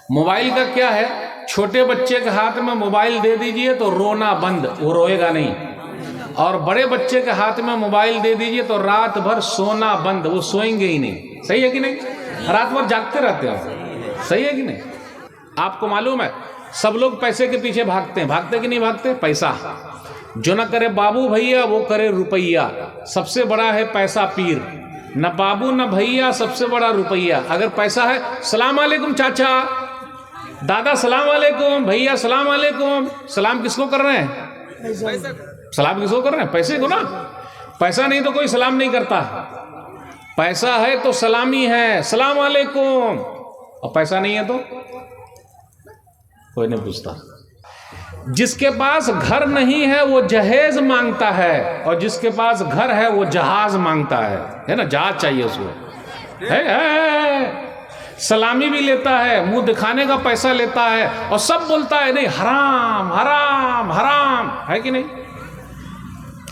Mobile کا کیا ہے؟ چھوٹے بچے کے ہاتھ میں موبائل دے دیجئے تو رونا بند، وہ روئے گا نہیں، اور بڑے بچے کے ہاتھ میں موبائل دے دیجئے تو رات بھر سونا بند، وہ سوئیں گے ہی نہیں۔ صحیح ہے کہ نہیں؟ رات بھر جاگتے رہتے ہیں، صحیح ہے کہ نہیں؟ آپ کو معلوم ہے سب لوگ پیسے کے پیچھے بھاگتے ہیں، بھاگتے کہ نہیں بھاگتے؟ پیسہ جو نہ کرے بابو بھیا وہ کرے روپیہ، سب سے بڑا ہے پیسہ پیر، نہ بابو نہ بھیا، سب سے بڑا روپیہ۔ اگر پیسہ ہے سلام علیکم چاچا، دادا سلام علیکم، بھیا سلام علیکم، سلام کس کو کر رہے ہیں؟ سلام کس کو کر رہے ہیں؟ پیسے کو نا۔ پیسہ نہیں تو کوئی سلام نہیں کرتا، پیسہ ہے تو سلامی ہے، سلام علیکم، اور پیسہ نہیں ہے تو کوئی نہیں پوچھتا۔ جس کے پاس گھر نہیں ہے وہ جہیز مانگتا ہے، اور جس کے پاس گھر ہے وہ جہاز مانگتا ہے نا، جہاز چاہیے اس کو، ہے سلامی بھی لیتا ہے، منہ دکھانے کا پیسہ لیتا ہے، اور سب بولتا ہے نہیں حرام حرام حرام، ہے کہ نہیں؟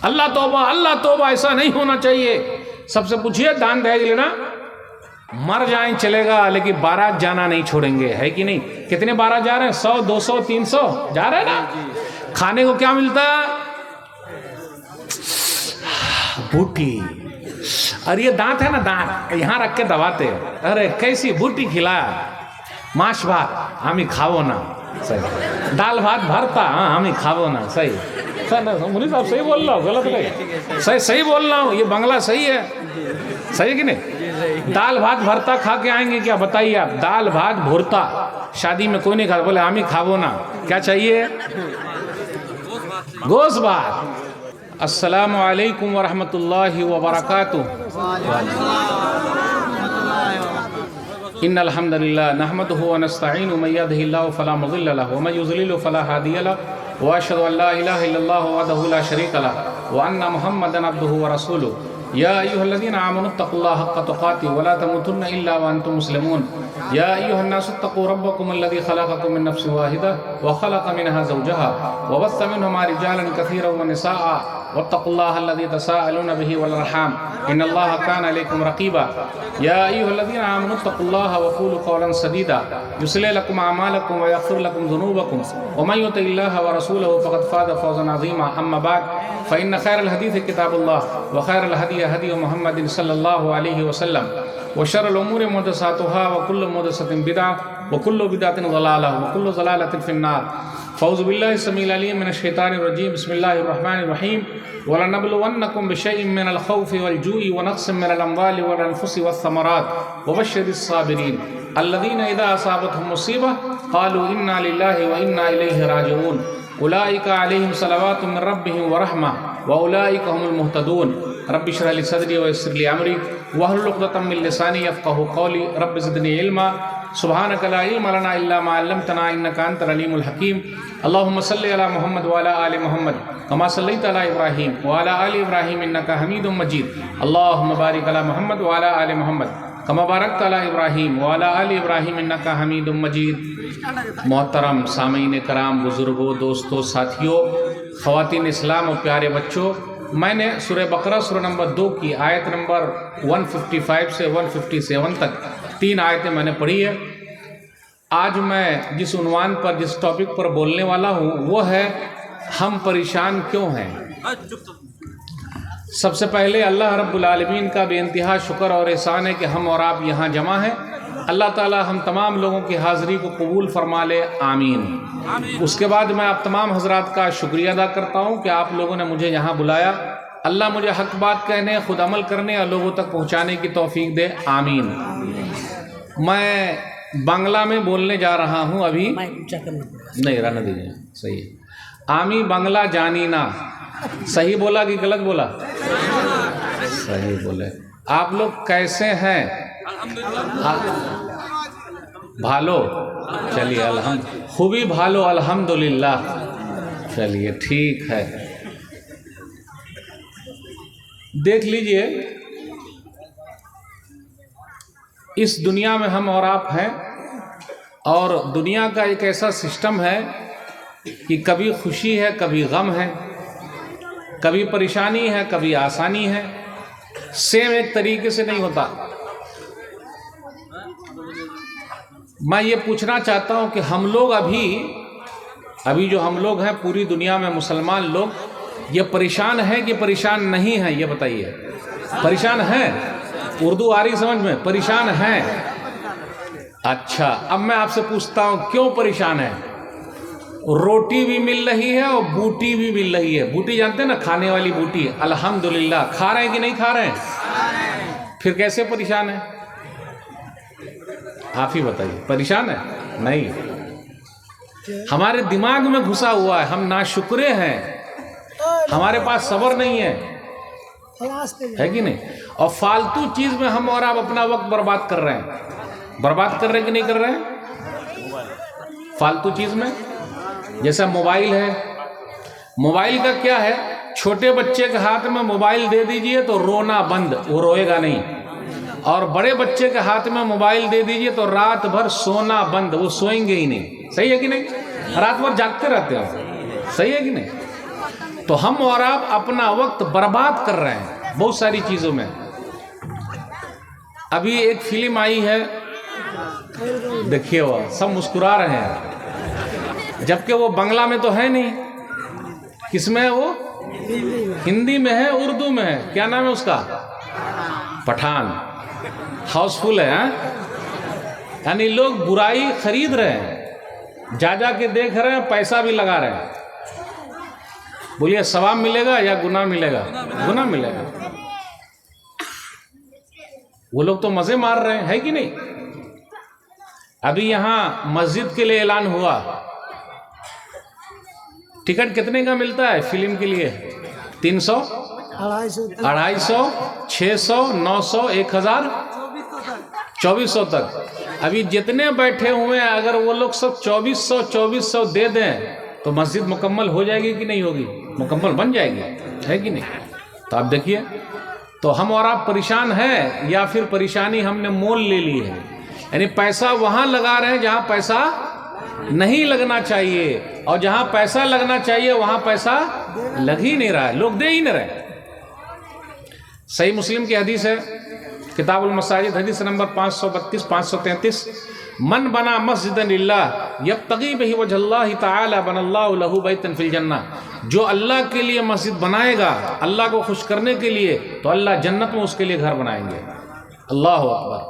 اللہ توبہ، ایسا نہیں ہونا چاہیے۔ سب سے پوچھئے دان دہیج لینا، مر جائیں چلے گا لیکن بارات جانا نہیں چھوڑیں گے، ہے کہ نہیں؟ کتنے بارات جا رہے ہیں؟ 100 200 300 جا رہے ہیں نا۔ کھانے کو کیا ملتا؟ بوٹی، اور یہ دانت ہے نا، دانت یہاں رکھ کے دباتے، ارے کیسی بوٹی کھلایا، ماش بھات ہمیں کھاو نا، صحیح، دال بھات بھرتا ہمیں کھاو نا، صحیح، مولوی صاحب صحیح بول رہا ہوں غلط نہیں؟ صحیح بول رہا ہوں، یہ بنگلہ صحیح ہے، صحیح کہ نہیں؟ دال بھات بھرتا کھا کے آئیں گے کیا؟ بتائیے آپ، دال بھات بھرتا شادی میں کوئی نہیں کھاتا، بولے ہمیں کھاو نا، کیا چاہیے؟ گوشت بھات۔ السلام علیکم ورحمۃ اللہ وبرکاتہ۔ ان الحمد للہ نحمدہ ونستعینہ، من یہدہ اللہ فلا مضل لہ ومن یضلل فلا ہادی لہ، واشہد ان لا الہ الا اللہ وحدہ لا شریک لہ وان محمدا عبدہ ورسولہ۔ یا ایھا الذین آمنوا اتقوا اللہ حق تقاتہ ولا تموتن الا وانتم مسلمون۔ یا ایھا الناس اتقوا ربکم الذی خلقکم من نفس واحدہ وخلق منها زوجها وبث منہما رجالا کثیرا ونساء واتقوا اللہ الذی تساءلون به والارحام ان اللہ کان علیکم رقیبا۔ یا ایھا الذین آمنوا اتقوا اللہ وقولوا قولا سدیدا یصلح لکم اعمالکم ویغفر لکم ذنوبکم ومن یطع اللہ ورسولہ فقد فاز فوزا عظیما۔ اما بعد فإن خیر الحدیث کتاب اللہ وخیر الہدی ہدی محمد صلی اللہ علیہ وسلم وشر الامور محدثاتها وکل محدثۃ بدعہ وکل بدعۃ ضلالہ وکل ضلالۃ فی النار۔ فاعوذ باللہ السمیع العلیم من الشیطان الرجیم، بسم اللہ الرحمن الرحیم۔ وَلَنَبْلُوَنَّكُمْ بِشَيْءٍ مِّنَ الْخَوْفِ وَالْجُوعِ وَنَقْصٍ مِّنَ الْأَمْوَالِ وَالْأَنفُسِ وَالثَّمَرَاتِ وَبَشِّرِ الصَّابِرِينَ الَّذِينَ إِذَا أَصَابَتْهُمْ مُصِيبَةٌ قَالُوا إِنَّا لِلَّهِ وَإِنَّا إِلَيْهِ رَاجِعُونَ أُولَٰئِكَ عَلَيْهِمْ صَلَوَاتٌ مِّن رَّبِّهِمْ وَرَحْمَةٌ وَأُولَٰئِكَ هُمُ الْمُهْتَدُونَ۔ رب اشرح لي صدري ويسر لي أمري واحلل عقدة من لساني يفقهوا قولي رب زدني علما سبحانك لا علم لنا إلا ما علمتنا إنك أنت العليم الحكيم۔ اللهم صل على محمد وعلى آل محمد كما صليت على إبراهيم وعلى آل إبراهيم إنك حميد مجيد۔ اللهم بارك على محمد وعلى آل محمد كما باركت على إبراهيم وعلى آل إبراهيم إنك حميد مجيد۔ محترم سامعین کرام، بزرگوں، دوستوں، ساتھیوں، خواتین اسلام اور پیارے بچوں، میں نے سورہ بقرہ سورہ نمبر 2 کی آیت نمبر 155 سے 157 تک 3 آیتیں میں نے پڑھی ہے۔ آج میں جس عنوان پر، جس ٹاپک پر بولنے والا ہوں وہ ہے ہم پریشان کیوں ہیں۔ سب سے پہلے اللہ رب العالمین کا بے انتہا شکر اور احسان ہے کہ ہم اور آپ یہاں جمع ہیں۔ اللہ تعالی ہم تمام لوگوں کی حاضری کو قبول فرما لے، آمین۔ اس کے بعد میں آپ تمام حضرات کا شکریہ ادا کرتا ہوں کہ آپ لوگوں نے مجھے یہاں بلایا۔ اللہ مجھے حق بات کہنے، خود عمل کرنے اور لوگوں تک پہنچانے کی توفیق دے، آمین۔ میں بنگلہ میں بولنے جا رہا ہوں ابھی، نہیں رہنے دیجیے، صحیح ہے۔ آمی بنگلہ جانی نا، صحیح بولا کہ غلط بولا؟ صحیح بولے۔ آپ لوگ کیسے ہیں؟ بھالو، چلیے خوبی بھالو، الحمدللہ، چلیے ٹھیک ہے۔ دیکھ لیجئے اس دنیا میں ہم اور آپ ہیں، اور دنیا کا ایک ایسا سسٹم ہے کہ کبھی خوشی ہے، کبھی غم ہے، کبھی پریشانی ہے، کبھی آسانی ہے، سیم ایک طریقے سے نہیں ہوتا۔ میں یہ پوچھنا چاہتا ہوں کہ ہم لوگ ابھی جو ہم لوگ ہیں پوری دنیا میں مسلمان لوگ یہ پریشان ہیں کہ پریشان نہیں ہیں؟ یہ بتائیے. پریشان ہیں؟ اردو آ رہی سمجھ میں؟ پریشان ہیں. اچھا اب میں آپ سے پوچھتا ہوں کیوں پریشان ہیں؟ روٹی بھی مل رہی ہے اور بوٹی بھی مل رہی ہے. بوٹی جانتے ہیں نا، کھانے والی بوٹی. الحمدللہ کھا رہے ہیں کہ نہیں کھا رہے ہیں؟ پھر کیسے پریشان ہیں؟ آپ ہی بتائیے. پریشان ہے؟ نہیں، ہمارے دماغ میں گھسا ہوا ہے. ہم ناشکرے ہیں، ہمارے پاس صبر نہیں ہے کہ نہیں؟ اور فالتو چیز میں ہم اور آپ اپنا وقت برباد کر رہے ہیں. برباد کر رہے ہیں کہ نہیں کر رہے ہیں؟ فالتو چیز میں جیسا موبائل ہے. موبائل کا کیا ہے؟ چھوٹے بچے کے ہاتھ میں موبائل دے دیجئے تو رونا بند، وہ روئے گا نہیں. اور بڑے بچے کے ہاتھ میں موبائل دے دیجئے تو رات بھر سونا بند، وہ سوئیں گے ہی نہیں. صحیح ہے کہ نہیں؟ رات بھر جاگتے رہتے ہیں. صحیح ہے کہ نہیں؟ تو ہم اور آپ اپنا وقت برباد کر رہے ہیں بہت ساری چیزوں میں. ابھی ایک فلم آئی ہے، دیکھیے وہ سب مسکرا رہے ہیں، جبکہ وہ بنگلہ میں تو ہے نہیں. کس میں ہے وہ؟ ہندی میں ہے، اردو میں ہے. کیا نام ہے اس کا؟ پٹھان. ہاؤس فل ہے. یعنی لوگ برائی خرید رہے ہیں، جا کے دیکھ رہے ہیں، پیسہ بھی لگا رہے ہیں. بولیے ثواب ملے گا یا گناہ ملے گا؟ گناہ ملے گا. وہ لوگ تو مزے مار رہے ہیں، ہے کہ نہیں؟ ابھی یہاں مسجد کے لیے اعلان ہوا، ٹکٹ کتنے کا ملتا ہے فلم کے لیے؟ 300، 250، 600، 900، 1000، 2400 تک. ابھی جتنے بیٹھے ہوئے ہیں اگر وہ لوگ سب 2400 دے دیں تو مسجد مکمل ہو جائے گی کہ نہیں ہوگی؟ مکمل بن جائے گی، ہے کہ نہیں؟ تو آپ دیکھیے، تو ہم اور آپ پریشان ہیں یا پھر پریشانی ہم نے مول لے لی ہے. یعنی پیسہ وہاں لگا رہے ہیں جہاں پیسہ نہیں لگنا چاہیے، اور جہاں پیسہ لگنا چاہیے وہاں پیسہ لگ ہی نہیں رہا ہے، لوگ دے ہی نہیں رہے. صحیح مسلم کی حدیث ہے، کتاب المساجد، حدیث نمبر 532 533. من بنا مسجدا للہ یبتغی بہ وجہ اللہ تعالی بنى اللہ لہ بیتا فی الجنہ. جو اللہ کے لیے مسجد بنائے گا اللہ کو خوش کرنے کے لیے تو اللہ جنت میں اس کے لیے گھر بنائیں گے. اللہ اکبر.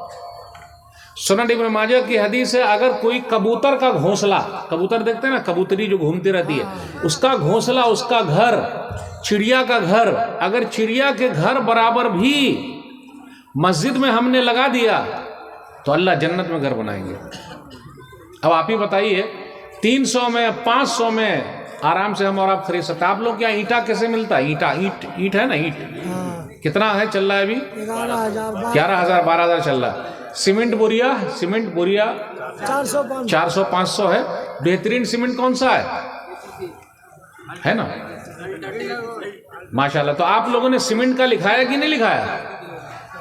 سنن ابن ماجہ کی حدیث ہے، اگر کوئی کبوتر کا گھونسلہ، کبوتر دیکھتے ہیں نا، کبوتری جو گھومتی رہتی ہے، اس کا گھونسلہ، اس کا گھر، چڑیا کا گھر، اگر چڑیا کے گھر برابر بھی مسجد میں ہم نے لگا دیا تو اللہ جنت میں گھر بنائیں گے. اب آپ ہی بتائیے، 300 میں 500 میں آرام سے ہم اور آپ خرید سکتے. آپ لوگ کیا اینٹا کیسے ملتا ہے؟ اینٹ ہے نا، اینٹ کتنا ہے چل رہا ہے ابھی؟ 11,000 12,000 چل رہا ہے. سیمنٹ بوریا 400 500 ہے. بہترین سیمنٹ کون سا ہے نا؟ ماشاءاللہ. تو آپ لوگوں نے سیمنٹ کا لکھایا کہ نہیں لکھایا؟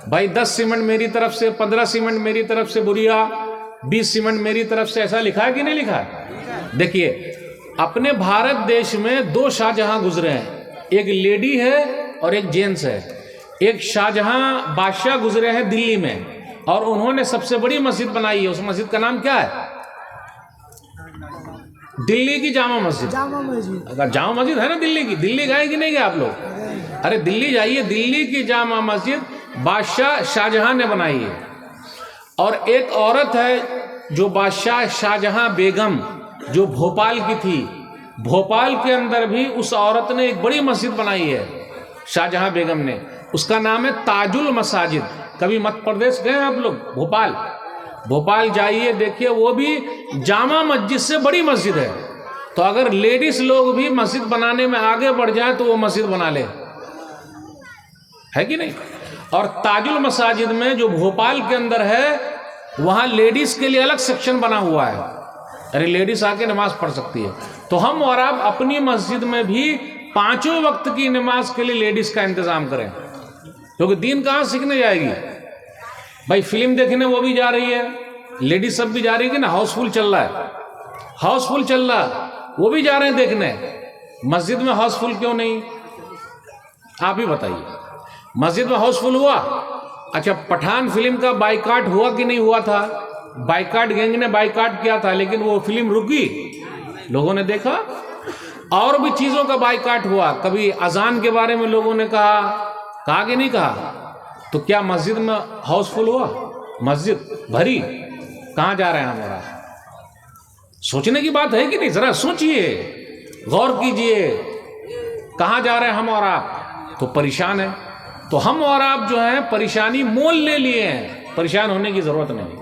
بھائی 10 سیمنٹ میری طرف سے، 15 سیمنٹ میری طرف سے بوریا، 20 سیمنٹ میری طرف سے، ایسا لکھا ہے کہ نہیں لکھا ہے؟ دیکھیے، اپنے بھارت دیش میں 2 شاہجہاں گزرے ہیں، ایک لیڈی ہے اور ایک جینٹس ہے. ایک شاہجہاں بادشاہ گزرے ہیں دلی میں، اور انہوں نے سب سے بڑی مسجد بنائی ہے. اس مسجد کا نام کیا ہے؟ دلی کی جامع مسجد. اگر جامع مسجد ہے نا دلی کی، دلی گئے کہ نہیں گئے آپ لوگ؟ ارے دلی جائیے، دلی کی جامع مسجد بادشاہ شاہجہاں نے بنائی ہے. اور ایک عورت ہے جو بادشاہ شاہجہاں بیگم، جو بھوپال کی تھی، بھوپال کے اندر بھی اس عورت نے ایک بڑی مسجد بنائی ہے شاہجہاں بیگم نے. اس کا نام ہے تاج المساجد. کبھی مدھیہ پردیش گئے ہیں آپ لوگ؟ بھوپال جائیے، دیکھیے، وہ بھی جامع مسجد سے بڑی مسجد ہے. تو اگر لیڈیز لوگ بھی مسجد بنانے میں آگے بڑھ جائیں تو وہ مسجد بنا لے، ہے کہ نہیں؟ اور تاج المساجد میں جو بھوپال کے اندر ہے، وہاں لیڈیز کے لیے الگ سیکشن بنا ہوا ہے، یعنی لیڈیز آ کے نماز پڑھ سکتی ہے. تو ہم اور آپ اپنی مسجد میں بھی 5 وقت کی نماز کے لیے لیڈیز کا انتظام کریں، کیونکہ دین کہاں سیکھنے جائے گی؟ بھائی فلم دیکھنے وہ بھی جا رہی ہے، لیڈیز سب بھی جا رہی ہے کہ نا، ہاؤس فل چل رہا ہے، ہاؤس فل چل رہا، وہ بھی جا رہے ہیں دیکھنے. مسجد میں ہاؤس فل کیوں نہیں؟ آپ ہی بتائیے. مسجد میں ہاؤس فل ہوا. اچھا، پٹھان فلم کا بائیکاٹ ہوا کہ نہیں ہوا تھا؟ بائیکاٹ گینگ نے بائیکاٹ کیا تھا لیکن وہ فلم رکی، لوگوں نے دیکھا. اور بھی چیزوں کا بائیکاٹ ہوا. کبھی اذان کے بارے میں لوگوں نے کہا کہ نہیں کہا؟ تو کیا مسجد میں ہاؤس فل ہوا؟ مسجد بھری. کہاں جا رہے ہیں ہمارا؟ سوچنے کی بات ہے کہ نہیں؟ ذرا سوچئے، غور کیجئے، کہاں جا رہے ہیں ہم اور آپ؟ تو پریشان ہیں. تو ہم اور آپ جو ہیں پریشانی مول لے لیے ہیں. پریشان ہونے کی ضرورت نہیں.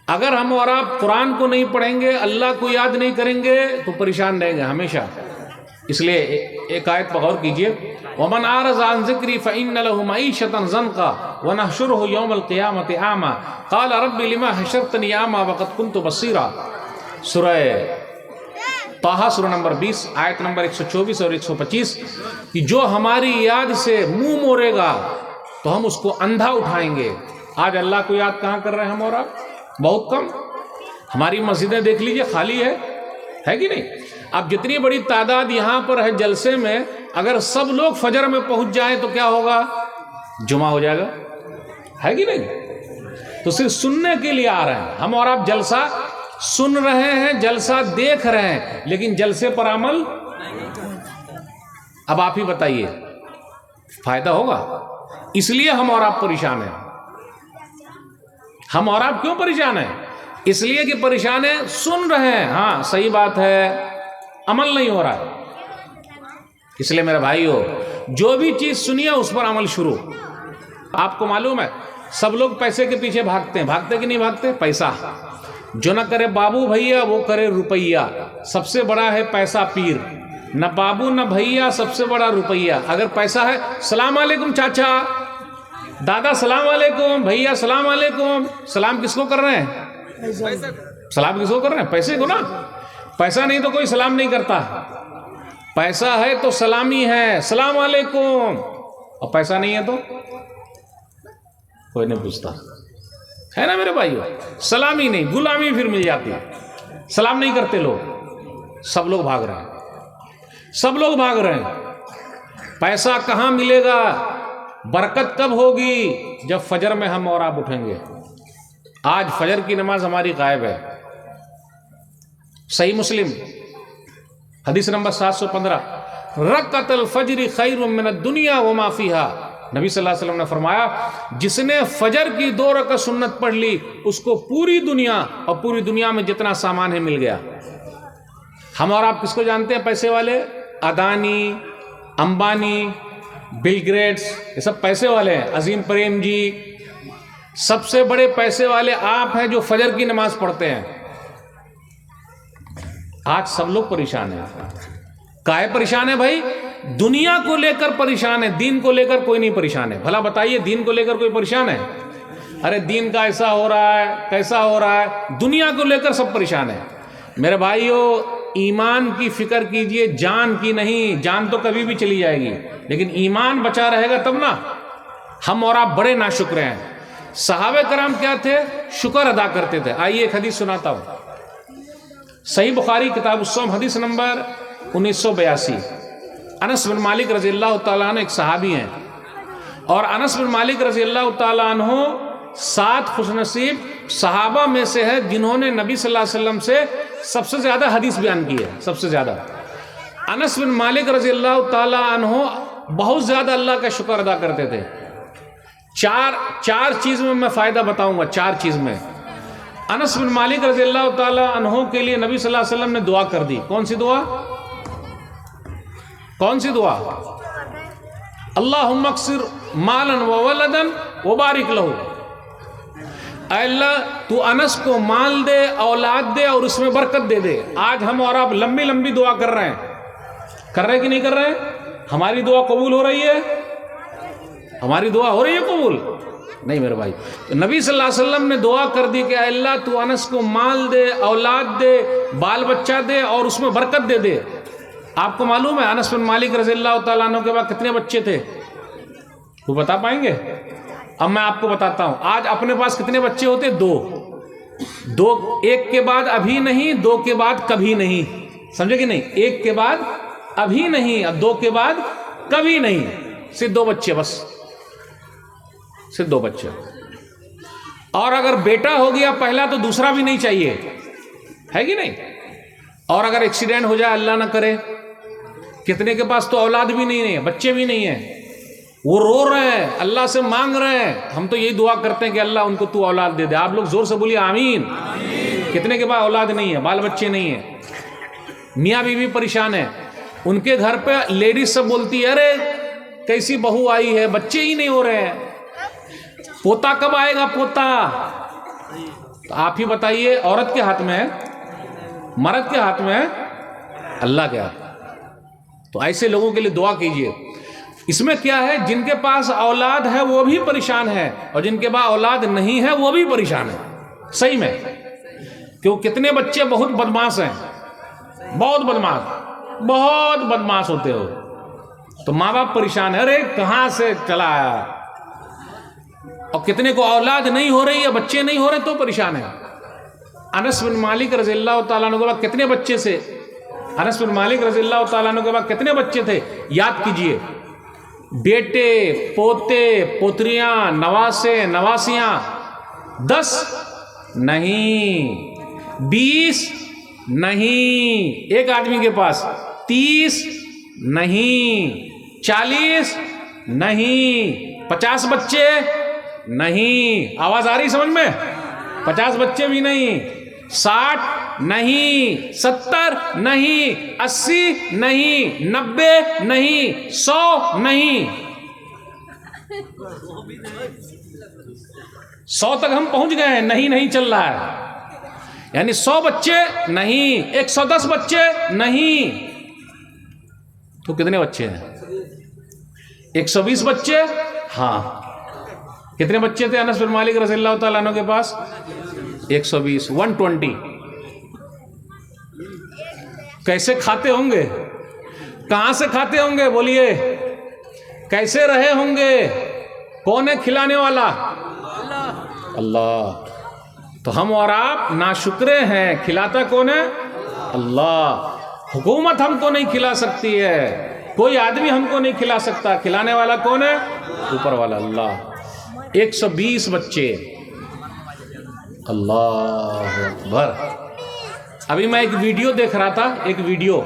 اگر ہم اور آپ قرآن کو نہیں پڑھیں گے، اللہ کو یاد نہیں کریں گے تو پریشان رہیں گے ہمیشہ. اس لیے ایک آیت پر غور کیجئے، وَمَنْ أَعْرَضَ عَنْ ذِكْرِي فَإِنَّ لَهُ مَعِيشَةً ضَنْكًا وَنَحْشُرُهُ يَوْمَ الْقِيَامَةِ أَعْمَى قَالَ رَبِّ لِمَا حَشَرْتَنِي أَعْمَى وَقَدْ كُنْتُ بَصِيرًا. سورہ طٰہٰ سورہ نمبر 20 آیت نمبر 124 اور 125 کہ جو ہماری یاد سے منہ موڑے گا تو ہم اس کو اندھا اٹھائیں گے. آج اللہ کو یاد کہاں کر رہے ہیں ہم اور آپ؟ بہت کم. ہماری مسجدیں دیکھ لیجئے خالی ہے کہ نہیں؟ اب جتنی بڑی تعداد یہاں پر ہے جلسے میں، اگر سب لوگ فجر میں پہنچ جائیں تو کیا ہوگا؟ جمعہ ہو جائے گا. ہے کہ نہیں؟ تو صرف سننے کے لیے آ رہے ہیں. ہم اور آپ جلسہ سن رہے ہیں، جلسہ دیکھ رہے ہیں، لیکن جلسے پر عمل. اب آپ ہی بتائیے فائدہ ہوگا؟ اس لیے ہم اور آپ پریشان ہیں. ہم اور آپ کیوں پریشان ہیں؟ اس لیے کہ پریشان ہیں، سن رہے ہیں، ہاں صحیح بات ہے، عمل نہیں ہو رہا ہے. اس لیے میرے بھائیو، جو بھی چیز سنیے اس پر عمل شروع. آپ کو معلوم ہے سب لوگ پیسے کے پیچھے بھاگتے ہیں، بھاگتے کہ نہیں بھاگتے؟ پیسہ. جو نہ کرے بابو بھیا وہ کرے روپیہ. سب سے بڑا ہے پیسہ پیر. نہ بابو نہ بھیا، سب سے بڑا روپیہ. اگر پیسہ ہے، سلام علیکم چاچا، دادا سلام علیکم، بھیا سلام علیکم. سلام کس کو کر رہے ہیں؟ سلام کس کو کر رہے ہیں؟ پیسے کو نا. پیسہ نہیں تو کوئی سلام نہیں کرتا. پیسہ ہے تو سلامی ہے، سلام علیکم. اور پیسہ نہیں ہے تو کوئی نہیں پوچھتا. ہے نا میرے بھائیو؟ سلامی نہیں، غلامی پھر مل جاتی ہے. سلام نہیں کرتے لوگ. سب لوگ بھاگ رہے ہیں، سب لوگ بھاگ رہے ہیں. پیسہ کہاں ملے گا؟ برکت کب ہوگی؟ جب فجر میں ہم اور آپ اٹھیں گے. آج فجر کی نماز ہماری غائب ہے. صحیح مسلم حدیث نمبر 715، رکعت الفجر خیر من الدنیا وما فیہا. نبی صلی اللہ علیہ وسلم نے فرمایا جس نے فجر کی 2 رکعت سنت پڑھ لی اس کو پوری دنیا اور پوری دنیا میں جتنا سامان ہے مل گیا. ہم اور آپ کس کو جانتے ہیں پیسے والے؟ اڈانی، امبانی، بل گیٹس، یہ سب پیسے والے ہیں. عظیم پریم جی، سب سے بڑے پیسے والے آپ ہیں جو فجر کی نماز پڑھتے ہیں. آج سب لوگ پریشان ہیں. کائے پریشان ہے بھائی؟ دنیا کو لے کر پریشان ہے، دین کو لے کر کوئی نہیں پریشان ہے. بھلا بتائیے دین کو لے کر کوئی پریشان ہے؟ ارے دین کا ایسا ہو رہا ہے، کیسا ہو رہا ہے. دنیا کو لے کر سب پریشان ہیں. میرے بھائیو، ایمان کی فکر کیجئے، جان کی نہیں. جان تو کبھی بھی چلی جائے گی لیکن ایمان بچا رہے گا تب نا. ہم اور آپ بڑے ناشکر ہیں. صحابہ کرام کیا تھے؟ شکر ادا کرتے تھے. آئیے ایک حدیث سناتا ہوں. صحیح بخاری کتاب الصوم حدیث نمبر 1982. انس بن مالک رضی اللہ تعالیٰ عنہ ایک صحابی ہیں، اور انس بن مالک رضی اللہ تعالیٰ عنہ 7 خوش نصیب صحابہ میں سے ہے جنہوں نے نبی صلی اللہ علیہ وسلم سے سب سے زیادہ حدیث بیان کی ہے. سب سے زیادہ. انس بن مالک رضی اللہ تعالیٰ عنہ بہت زیادہ اللہ کا شکر ادا کرتے تھے. چار چیز میں فائدہ بتاؤں گا. 4 چیز میں انس بن مالک رضی اللہ تعالیٰ عنہ کے لیے نبی صلی اللہ علیہ وسلم نے دعا کر دی. کون سی دعا؟ کون سی دعا؟ اللہم اکثر مالا وولدا وبارک لہو. اے اللہ تو انس کو مال دے، اولاد دے اور اس میں برکت دے دے. آج ہم اور آپ لمبی لمبی دعا کر رہے ہیں. کر رہے کہ نہیں کر رہے ہیں؟ ہماری دعا قبول ہو رہی ہے؟ ہماری دعا ہو رہی ہے قبول؟ نہیں میرے بھائی. نبی صلی اللہ علیہ وسلم نے دعا کر دی کہ اے اللہ تو انس کو مال دے، اولاد دے، بال بچہ دے اور اس میں برکت دے دے. آپ کو معلوم ہے انس بن مالک رضی اللہ تعالیٰ عنہ کے بعد کتنے بچے تھے؟ وہ بتا پائیں گے؟ اب میں آپ کو بتاتا ہوں. آج اپنے پاس کتنے بچے ہوتے؟ 2. ایک کے بعد ابھی نہیں، 2 کے بعد کبھی نہیں. سمجھے کہ نہیں؟ ایک کے بعد ابھی نہیں اور 2 کے بعد کبھی نہیں. صرف 2 بچے، بس صرف 2 بچے. اور اگر بیٹا ہو گیا پہلا تو دوسرا بھی نہیں چاہیے، ہے کہ نہیں؟ اور اگر ایکسیڈنٹ ہو جائے اللہ نہ کرے، کتنے کے پاس تو اولاد بھی نہیں ہے، بچے بھی نہیں ہیں، وہ رو رہے ہیں، اللہ سے مانگ رہے ہیں، ہم تو یہی دعا کرتے ہیں کہ اللہ ان کو تو اولاد دے دے۔ آپ لوگ زور سے بولیے آمین۔ کتنے کے پاس اولاد نہیں ہے، بال بچے نہیں ہیں، میاں بیوی پریشان ہے، ان کے گھر پہ لیڈیز سب بولتی ہے ارے کیسی بہو آئی ہے، بچے ہی نہیں ہو رہے ہیں، پوتا کب آئے گا پوتا؟ تو آپ ہی بتائیے، عورت کے ہاتھ میں ہے، مرد کے ہاتھ میں ہے، اللہ کے ہاتھ۔ تو ایسے لوگوں کے لیے دعا کیجیے۔ اس میں کیا ہے، جن کے پاس اولاد ہے وہ بھی پریشان ہے، اور جن کے پاس اولاد نہیں ہے وہ بھی پریشان ہے، صحیح میں، کیوں کتنے بچے بہت بدماش ہیں، بہت بدماش ہوتے ہو، تو ماں باپ پریشان ہے، ارے کہاں سے چلا آیا، اور کتنے کو اولاد نہیں ہو رہی ہے، بچے نہیں ہو رہے تو پریشان ہے۔ انس بن مالک رضی اللہ تعالیٰ عنہ کے بعد کتنے بچے سے، انس بن مالک رضی اللہ تعالیٰ عنہ کے بعد کتنے بچے تھے؟ یاد کیجئے، بیٹے، پوتے، پوتریاں، نواسے، نواسیاں، 10 نہیں، 20 نہیں، ایک آدمی کے پاس 30 نہیں، 40 نہیں، 50 بچے نہیں، آواز آ رہی سمجھ میں؟ 50 بچے بھی نہیں، 60 نہیں، 70 نہیں، 80 نہیں، 90 نہیں، 100 نہیں، 100 تک ہم پہنچ گئے ہیں، نہیں چل رہا ہے، یعنی 100 بچے نہیں، 110 بچے نہیں، تو کتنے بچے ہیں؟ 120 بچے، ہاں، کتنے بچے تھے انس بن مالک رضی اللہ تعالیٰ عنہ کے پاس؟ 120، 120۔ کیسے کھاتے ہوں گے؟ کہاں سے کھاتے ہوں گے بولیے؟ کیسے رہے ہوں گے؟ کون ہے کھلانے والا؟ اللہ۔ تو ہم اور آپ ناشکرے ہیں، کھلاتا کون ہے؟ اللہ۔ حکومت ہم کو نہیں کھلا سکتی ہے، کوئی آدمی ہم کو نہیں کھلا سکتا، کھلانے والا کون ہے؟ اوپر والا اللہ۔ 120 بچے، اللہ اکبر۔ ابھی میں ایک ویڈیو دیکھ رہا تھا، ایک ویڈیو،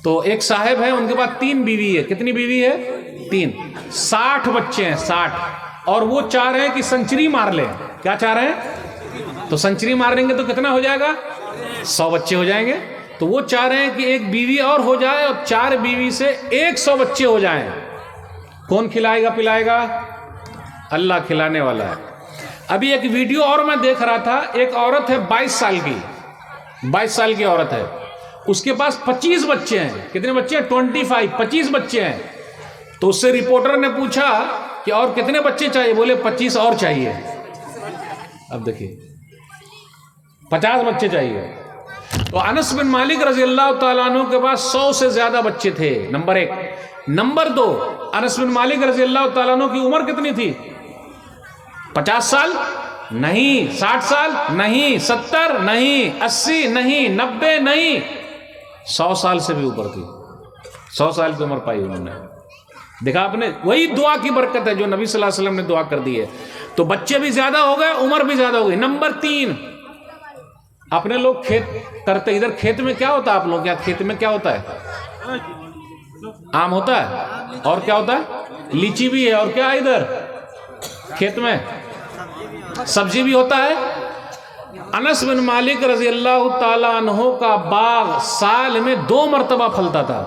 تو ایک صاحب ہے، ان کے پاس 3 بیوی ہے، کتنی بیوی ہے؟ 3، 60 بچے ہیں، 60، اور وہ چاہ رہے ہیں کہ سنچری مار لیں۔ کیا چاہ رہے ہیں؟ تو سنچری مار لیں گے تو کتنا ہو جائے گا؟ 100 بچے ہو جائیں گے۔ تو وہ چاہ رہے ہیں کہ ایک بیوی اور ہو جائے اور 4 بیوی سے 100 بچے ہو جائیں۔ کون کھلائے گا پلائے گا؟ اللہ کھلانے والا ہے۔ ابھی ایک ویڈیو اور میں دیکھ رہا تھا، ایک عورت ہے 22 سال کی، 22 سال کی عورت ہے، اس کے پاس 25 بچے ہیں۔ کتنے بچے ہیں؟ 25 بچے ہیں۔ تو اس سے رپورٹر نے پوچھا کہ اور کتنے بچے چاہیے؟ بولے 25 اور چاہیے۔ اب دیکھیے 50 بچے چاہیے۔ تو انس بن مالک رضی اللہ تعالیٰ عنہ کے پاس 100 سے زیادہ بچے تھے، نمبر 1۔ نمبر 2، انس بن مالک رضی اللہ تعالیٰ عنہ کی عمر کتنی تھی؟ 50 سال نہیں، 60 سال نہیں، 70 نہیں، 80 نہیں، 90 نہیں، 100 سال سے بھی اوپر تھی، 100 سال کی عمر پائی انہوں نے۔ دیکھا آپ نے، وہی دعا کی برکت ہے جو نبی صلی اللہ علیہ وسلم نے دعا کر دی ہے۔ تو بچے بھی زیادہ ہو گئے، عمر بھی زیادہ ہو گئی۔ نمبر 3، اپنے لوگ کھیت کرتے، ادھر کھیت میں کیا ہوتا ہے؟ آپ لوگ کیا کھیت میں کیا ہوتا ہے؟ آم ہوتا ہے، اور کیا ہوتا ہے؟ لیچی بھی ہے، اور کیا ہے ادھر کھیت میں؟ سبزی بھی ہوتا ہے۔ انس بن مالک رضی اللہ تعالیٰ عنہ کا باغ سال میں 2 مرتبہ پھلتا تھا،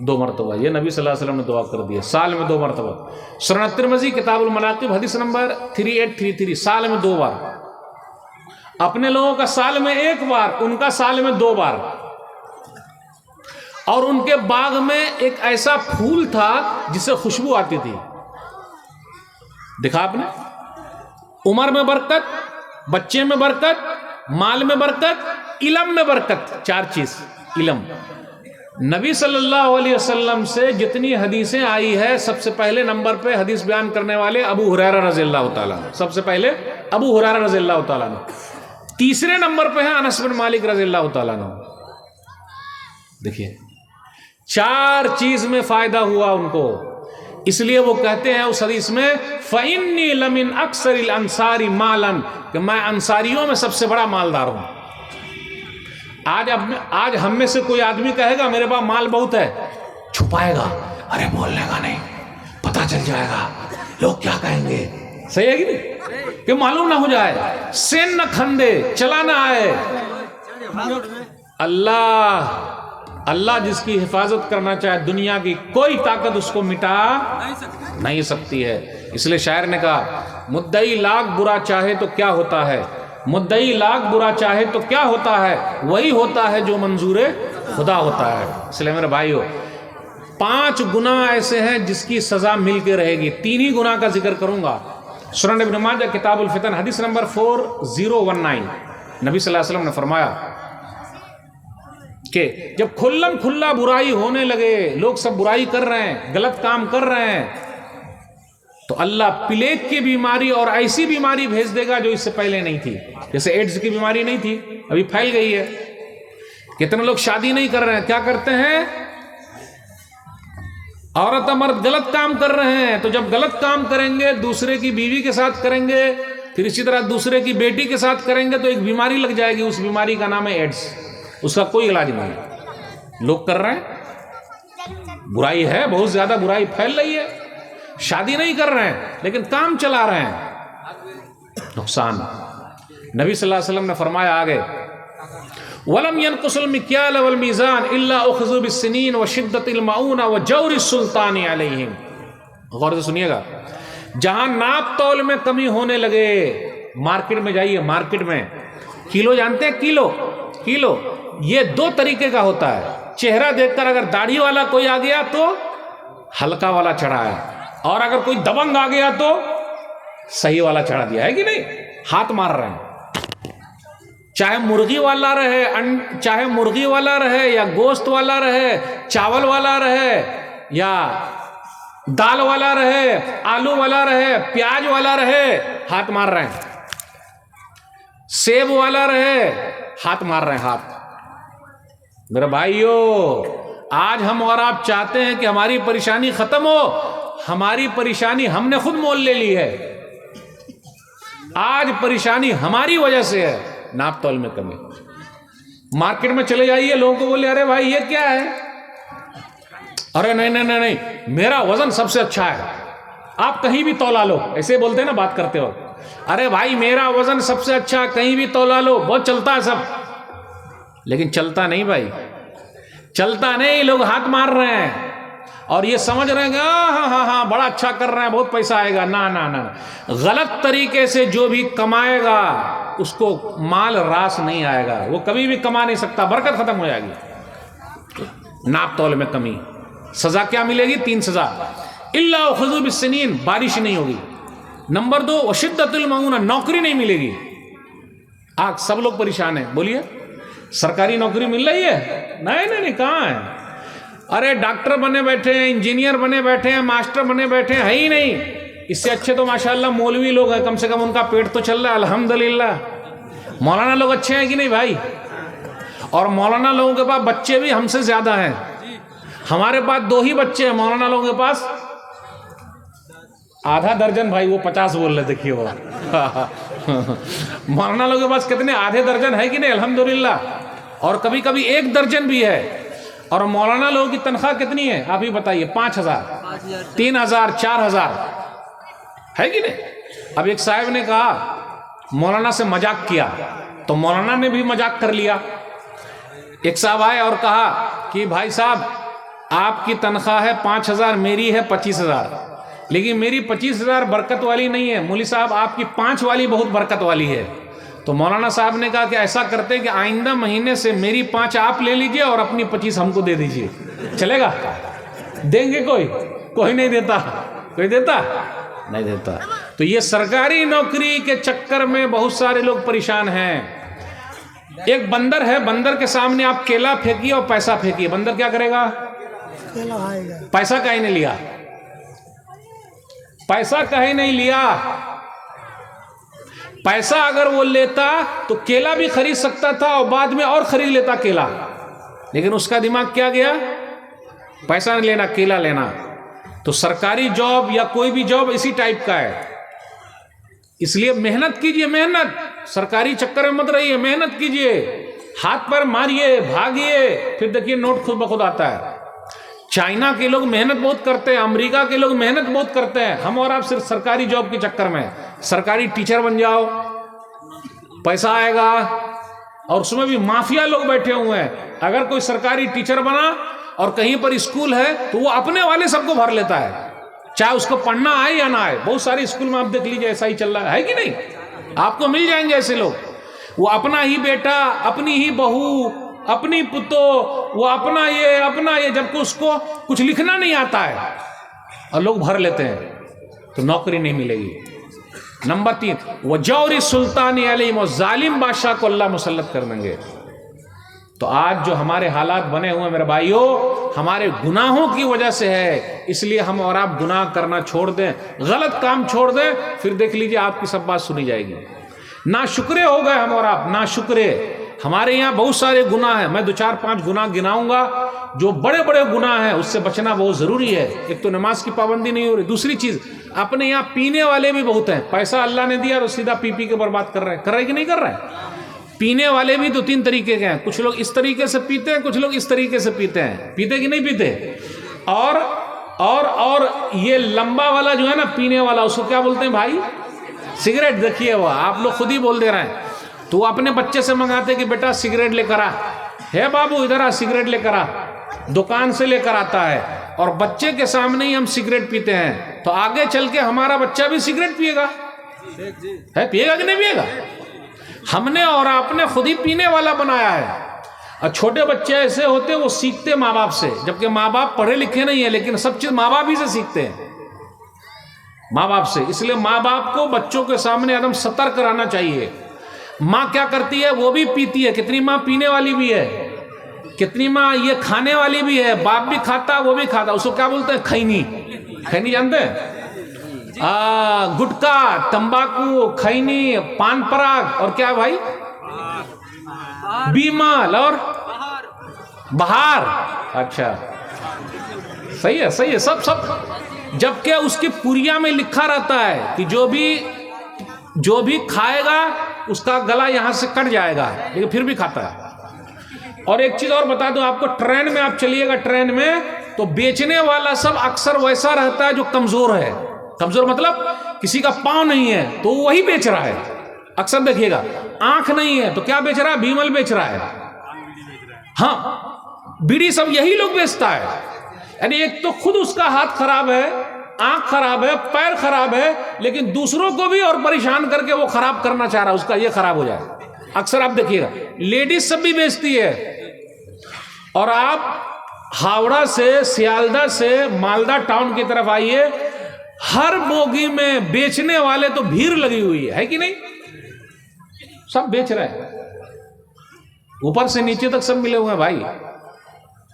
2 مرتبہ۔ یہ نبی صلی اللہ علیہ وسلم نے دعا کر دی ہے، سال میں 2 مرتبہ۔ سنن ترمذی کتاب المناقب حدیث نمبر 3833، سال میں 2 بار۔ اپنے لوگوں کا سال میں 1 بار، ان کا سال میں 2 بار۔ اور ان کے باغ میں ایک ایسا پھول تھا جس سے خوشبو آتی تھی۔ دیکھا آپ نے، عمر میں برکت، بچے میں برکت، مال میں برکت، علم میں برکت، 4 چیز۔ علم، نبی صلی اللہ علیہ وسلم سے جتنی حدیثیں آئی ہے، سب سے پہلے نمبر پہ حدیث بیان کرنے والے ابو ہریرہ رضی اللہ تعالیٰ عنہ، سب سے پہلے ابو ہریرہ رضی اللہ تعالیٰ عنہ۔ تیسرے نمبر پہ ہے انس بن مالک رضی اللہ تعالیٰ عنہ۔ دیکھیے 4 چیز میں فائدہ ہوا ان کو۔ اس لیے وہ کہتے ہیں اس حدیث میں فَإِنِّي لَمِنْ أَكْثَرِ الْأَنصَارِ مَالًا، کہ میں انصاریوں میں سب سے بڑا مالدار ہوں۔ آج ہم میں سے کوئی آدمی کہے گا میرے پاس مال بہت ہے، چھپائے گا، ارے بولنے کا نہیں، پتہ چل جائے گا، لوگ کیا کہیں گے، صحیح ہے کہ نہیں، کہ معلوم نہ ہو جائے، سین نہ کھندے، چلا نہ آئے۔ اللہ جس کی حفاظت کرنا چاہے دنیا کی کوئی طاقت اس کو مٹا نہیں سکتی ہے۔ اس لیے شاعر نے کہا مدعی لاکھ برا چاہے تو کیا ہوتا ہے، مدعی لاکھ برا چاہے تو کیا ہوتا ہے، وہی ہوتا ہے جو منظور خدا ہوتا ہے۔ اس لیے میرے بھائیو 5 گناہ ایسے ہیں جس کی سزا مل کے رہے گی۔ 3 ہی گناہ کا ذکر کروں گا۔ سنن ابن ماجہ کتاب الفتن حدیث نمبر 4019، نبی صلی اللہ علیہ وسلم نے فرمایا کہ جب کھلم کھلا برائی ہونے لگے، لوگ سب برائی کر رہے ہیں، غلط کام کر رہے ہیں، تو اللہ پلیگ کی بیماری اور ایسی بیماری بھیج دے گا جو اس سے پہلے نہیں تھی۔ جیسے ایڈز کی بیماری نہیں تھی، ابھی پھیل گئی ہے۔ کتنے لوگ شادی نہیں کر رہے ہیں، کیا کرتے ہیں، عورت مرد غلط کام کر رہے ہیں، تو جب غلط کام کریں گے دوسرے کی بیوی کے ساتھ کریں گے، پھر اسی طرح دوسرے کی بیٹی کے ساتھ کریں گے، تو ایک بیماری لگ جائے گی، اس بیماری کا نام ہے ایڈز۔ اس کا کوئی علاج نہیں ہے، لوگ کر رہے ہیں، برائی ہے، بہت زیادہ برائی پھیل رہی ہے، شادی نہیں کر رہے ہیں لیکن کام چلا رہے ہیں، نقصان۔ نبی صلی اللہ علیہ وسلم نے فرمایا آگے وَلَمْ يَنْقُصُ الْمِكْيَالَ وَالْمِيزَانَ إِلَّا أُخِذُوا بِالسِّنِينِ وَشِدَّةِ الْمَعُونَةِ وَجَوْرِ السُّلْطَانِ عَلَيْهِمْ۔ غور سے سنیے گا، جہاں ناپ تول میں کمی ہونے لگے، مارکیٹ میں جائیے، مارکیٹ میں کلو جانتے ہیں، کلو یہ 2 طریقے کا ہوتا ہے۔ چہرہ دیکھ کر اگر داڑھی والا کوئی آ گیا تو ہلکا والا چڑھایا، اور اگر کوئی دبنگ آ گیا تو صحیح والا چڑھا دیا، ہے کہ نہیں؟ ہاتھ مار رہے ہیں، چاہے مرغی والا رہے یا گوشت والا رہے، چاول والا رہے یا دال والا رہے، آلو والا رہے، پیاز والا رہے، ہاتھ مار رہے ہیں، سیب والا رہے، ہاتھ مار رہے ہیں، ہاتھ۔ میرے بھائیو، آج ہم اور آپ چاہتے ہیں کہ ہماری پریشانی ختم ہو، ہماری پریشانی ہم نے خود مول لے لی ہے۔ آج پریشانی ہماری وجہ سے ہے، ناپ تول میں کمی۔ مارکیٹ میں چلے جائیے، لوگوں کو بولے ارے بھائی یہ کیا ہے، ارے نہیں میرا وزن سب سے اچھا ہے، آپ کہیں بھی تولا لو، ایسے بولتے ہیں نا بات کرتے ہو، ارے بھائی میرا وزن سب سے اچھا، کہیں بھی تولا لو، بہت چلتا ہے سب، لیکن چلتا نہیں بھائی، چلتا نہیں، لوگ ہاتھ مار رہے ہیں اور یہ سمجھ رہے ہیں کہ ہاں بڑا اچھا کر رہے ہیں، بہت پیسہ آئے گا۔ نہ، غلط طریقے سے جو بھی کمائے گا اس کو مال راس نہیں آئے گا، وہ کبھی بھی کما نہیں سکتا، برکت ختم ہو جائے گی۔ ناپ تول میں کمی، سزا کیا ملے گی؟ 3 سزا۔ الا اخذوا بالسنین، بارش نہیں ہوگی۔ نمبر 2 وشدۃ المعونہ، نوکری نہیں ملے گی۔ آج سب لوگ پریشان ہیں، بولیے سرکاری نوکری مل رہی ہے؟ نہیں، کہاں ہے؟ ارے ڈاکٹر بنے بیٹھے ہیں، انجینئر بنے بیٹھے ہیں، ماسٹر بنے بیٹھے ہیں، ہے ہی نہیں۔ اس سے اچھے تو ماشاءاللہ مولوی لوگ ہیں، کم سے کم ان کا پیٹ تو چل رہا ہے، الحمدللہ۔ مولانا لوگ اچھے ہیں کہ نہیں بھائی؟ اور مولانا لوگوں کے پاس بچے بھی ہم سے زیادہ ہیں، ہمارے پاس 2 ہی بچے ہیں، مولانا لوگوں کے پاس آدھا درجن، بھائی وہ 50 بول رہے، دیکھیے وہ مولانا لوگوں کے پاس کتنے؟ آدھے درجن ہے کہ نہیں؟ الحمدللہ۔ اور کبھی کبھی 1 درجن بھی ہے۔ اور مولانا لوگوں کی تنخواہ کتنی ہے آپ ہی بتائیے؟ 5000، 3000، 4000، ہے کہ نہیں؟ اب ایک صاحب نے کہا مولانا سے مذاق کیا تو مولانا نے بھی مذاق کر لیا۔ ایک صاحب آئے اور کہا کہ بھائی صاحب آپ کی تنخواہ ہے 5000، میری ہے 25000، لیکن میری 25000 برکت والی نہیں ہے، مولوی صاحب آپ کی 5 والی بہت برکت والی ہے۔ تو مولانا صاحب نے کہا کہ ایسا کرتے کہ آئندہ مہینے سے میری 5 آپ لے لیجئے اور اپنی 25 ہم کو دے دیجئے، چلے گا؟ دیں گے؟ کوئی نہیں دیتا، کوئی دیتا نہیں دیتا۔ تو یہ سرکاری نوکری کے چکر میں بہت سارے لوگ پریشان ہیں۔ ایک بندر ہے، بندر کے سامنے آپ کیلا پھینکیے اور پیسہ پھینکیے، بندر کیا کرے گا؟ پیسہ کہیں نہیں لیا، پیسہ کہیں نہیں لیا۔ پیسہ اگر وہ لیتا تو کیلا بھی خرید سکتا تھا اور بعد میں اور خرید لیتا کیلا، لیکن اس کا دماغ کیا گیا؟ پیسہ نہیں لینا، کیلا لینا۔ تو سرکاری جاب یا کوئی بھی جاب اسی ٹائپ کا ہے. اس لیے محنت کیجئے, محنت, سرکاری چکر میں مت رہیے, محنت کیجئے, ہاتھ پر ماریے, بھاگیے, پھر دیکھیے نوٹ خود بخود آتا ہے. چائنا کے لوگ محنت بہت کرتے ہیں, امریکہ کے لوگ محنت بہت کرتے ہیں. ہم اور آپ صرف سرکاری جاب کے چکر میں, سرکاری ٹیچر بن جاؤ, پیسہ آئے گا, اور اس میں بھی مافیا لوگ بیٹھے ہوئے ہیں. اگر کوئی سرکاری ٹیچر بنا اور کہیں پر اسکول ہے تو وہ اپنے والے سب کو بھر لیتا ہے, چاہے اس کو پڑھنا آئے یا نہ آئے. بہت سارے اسکول میں آپ دیکھ لیجیے ایسا ہی چل رہا ہے کہ نہیں؟ آپ کو مل جائیں گے ایسے لوگ. وہ اپنا ہی بیٹا, اپنی ہی بہو, اپنی پتو, وہ اپنا یہ, جبکہ اس کو کچھ لکھنا نہیں آتا ہے اور لوگ بھر لیتے ہیں, تو نوکری نہیں ملے گی. نمبر 3, وجور سلطان علیہم, و ظالم بادشاہ کو اللہ مسلط کر دیں گے. تو آج جو ہمارے حالات بنے ہوئے میرے بھائیوں, ہمارے گناہوں کی وجہ سے ہے. اس لیے ہم اور آپ گناہ کرنا چھوڑ دیں, غلط کام چھوڑ دیں, پھر دیکھ لیجئے آپ کی سب بات سنی جائے گی. ناشکرے ہو گئے ہم اور آپ, ناشکرے. ہمارے یہاں بہت سارے گناہ ہیں, میں 2-4-5 گناہ گناؤں گا جو بڑے بڑے گناہ ہیں, اس سے بچنا بہت ضروری ہے. ایک تو نماز کی پابندی نہیں ہو رہی. دوسری چیز, اپنے یہاں پینے والے بھی بہت ہیں, پیسہ اللہ نے دیا تو سیدھا پی پی کے برباد کر رہے ہیں کہ نہیں کر رہے ہیں؟ پینے والے بھی 2-3 طریقے کے ہیں. کچھ لوگ اس طریقے سے پیتے ہیں, کچھ لوگ اس طریقے سے پیتے ہیں. پیتے کہ نہیں پیتے؟ اور یہ لمبا والا جو ہے نا پینے والا, اس کو کیا بولتے ہیں بھائی؟ سگریٹ. دیکھیے وہ آپ لوگ خود ہی بول دے رہے ہیں. تو وہ اپنے بچے سے منگاتے کہ بیٹا سگریٹ لے کر آ, ہے بابو ادھر آ سگریٹ لے کر آ. دکان سے لے کر آتا ہے, اور بچے کے سامنے ہی ہم سگریٹ پیتے ہیں. تو آگے چل کے ہمارا بچہ بھی سگریٹ پیے گا, ہے پیے گا کہ نہیں پیے گا؟ ہم نے اور آپ نے خود ہی پینے والا بنایا ہے. اور چھوٹے بچے ایسے ہوتے وہ سیکھتے ماں باپ سے, جبکہ ماں باپ پڑھے لکھے نہیں ہیں, لیکن سب چیز ماں باپ ہی سے سیکھتے ہیں, ماں باپ سے. اس لیے ماں باپ کو بچوں کے سامنے عدم سترک رہنا چاہیے. ماں کیا کرتی ہے, وہ بھی پیتی ہے. کتنی ماں پینے والی بھی ہے, کتنی ماں یہ کھانے والی بھی ہے. باپ بھی کھاتا, وہ بھی کھاتا. اس کو کیا بولتے ہیں؟ کھینی. کھینی جانتے ہیں؟ گٹکا, تمباکو, کھینی, پان پراگ, اور کیا بھائی؟ بیمال اور بہار. اچھا صحیح ہے, صحیح ہے, سب. جبکہ اس کی پوریا میں لکھا رہتا ہے کہ جو بھی کھائے گا اس کا گلا یہاں سے کٹ جائے گا, لیکن پھر بھی کھاتا ہے. اور ایک چیز اور بتا دوں آپ کو, ٹرین میں آپ چلیے گا, ٹرین میں تو بیچنے والا سب اکثر ویسا رہتا ہے جو کمزور ہے. کمزور مطلب کسی کا پاؤں نہیں ہے تو وہی بیچ رہا ہے. اکثر دیکھیے گا, آنکھ نہیں ہے تو کیا بیچ رہا ہے؟ بیمل بیچ رہا ہے. ہاں, بیڑی سب یہی لوگ بیچتا ہے. یعنی ایک تو خود اس کا ہاتھ خراب ہے, آنکھ خراب ہے, پیر خراب ہے, لیکن دوسروں کو بھی اور پریشان کر کے وہ خراب کرنا چاہ رہا ہے, اس کا یہ خراب ہو جائے. اکثر آپ دیکھیے گا لیڈیز سب بھی بیچتی ہے. اور آپ ہاوڑا سے, سیالدہ سے مالدہ ٹاؤن کی طرف آئیے, ہر بوگی میں بیچنے والے تو بھیڑ لگی ہوئی ہے کہ نہیں؟ سب بیچ رہے ہیں, اوپر سے نیچے تک سب ملے ہوئے ہیں بھائی,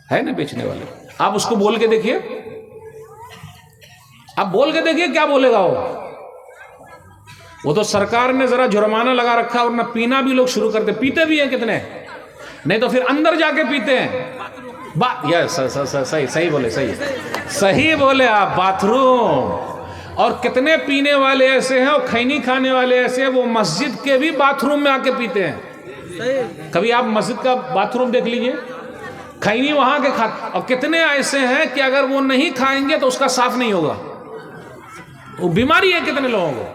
ہے نا بیچنے والے. آپ اس کو بول کے دیکھیے, آپ بول کے دیکھیے کیا بولے گا وہ تو سرکار نے ذرا جرمانہ لگا رکھا, اور نہ پینا بھی لوگ شروع کرتے. پیتے بھی ہیں کتنے, نہیں تو پھر اندر جا کے پیتے ہیں. صحیح بولے, صحیح بولے آپ, باتھ روم. اور کتنے پینے والے ایسے ہیں اور کھینی کھانے والے ایسے ہیں, وہ مسجد کے بھی باتھ روم میں آ کے پیتے ہیں. کبھی آپ مسجد کا باتھ روم دیکھ لیجئے, کھینی وہاں کے کھاتے. اور کتنے ایسے ہیں کہ اگر وہ نہیں کھائیں گے تو اس کا صاف نہیں ہوگا. وہ بیماری ہے کتنے لوگوں کو,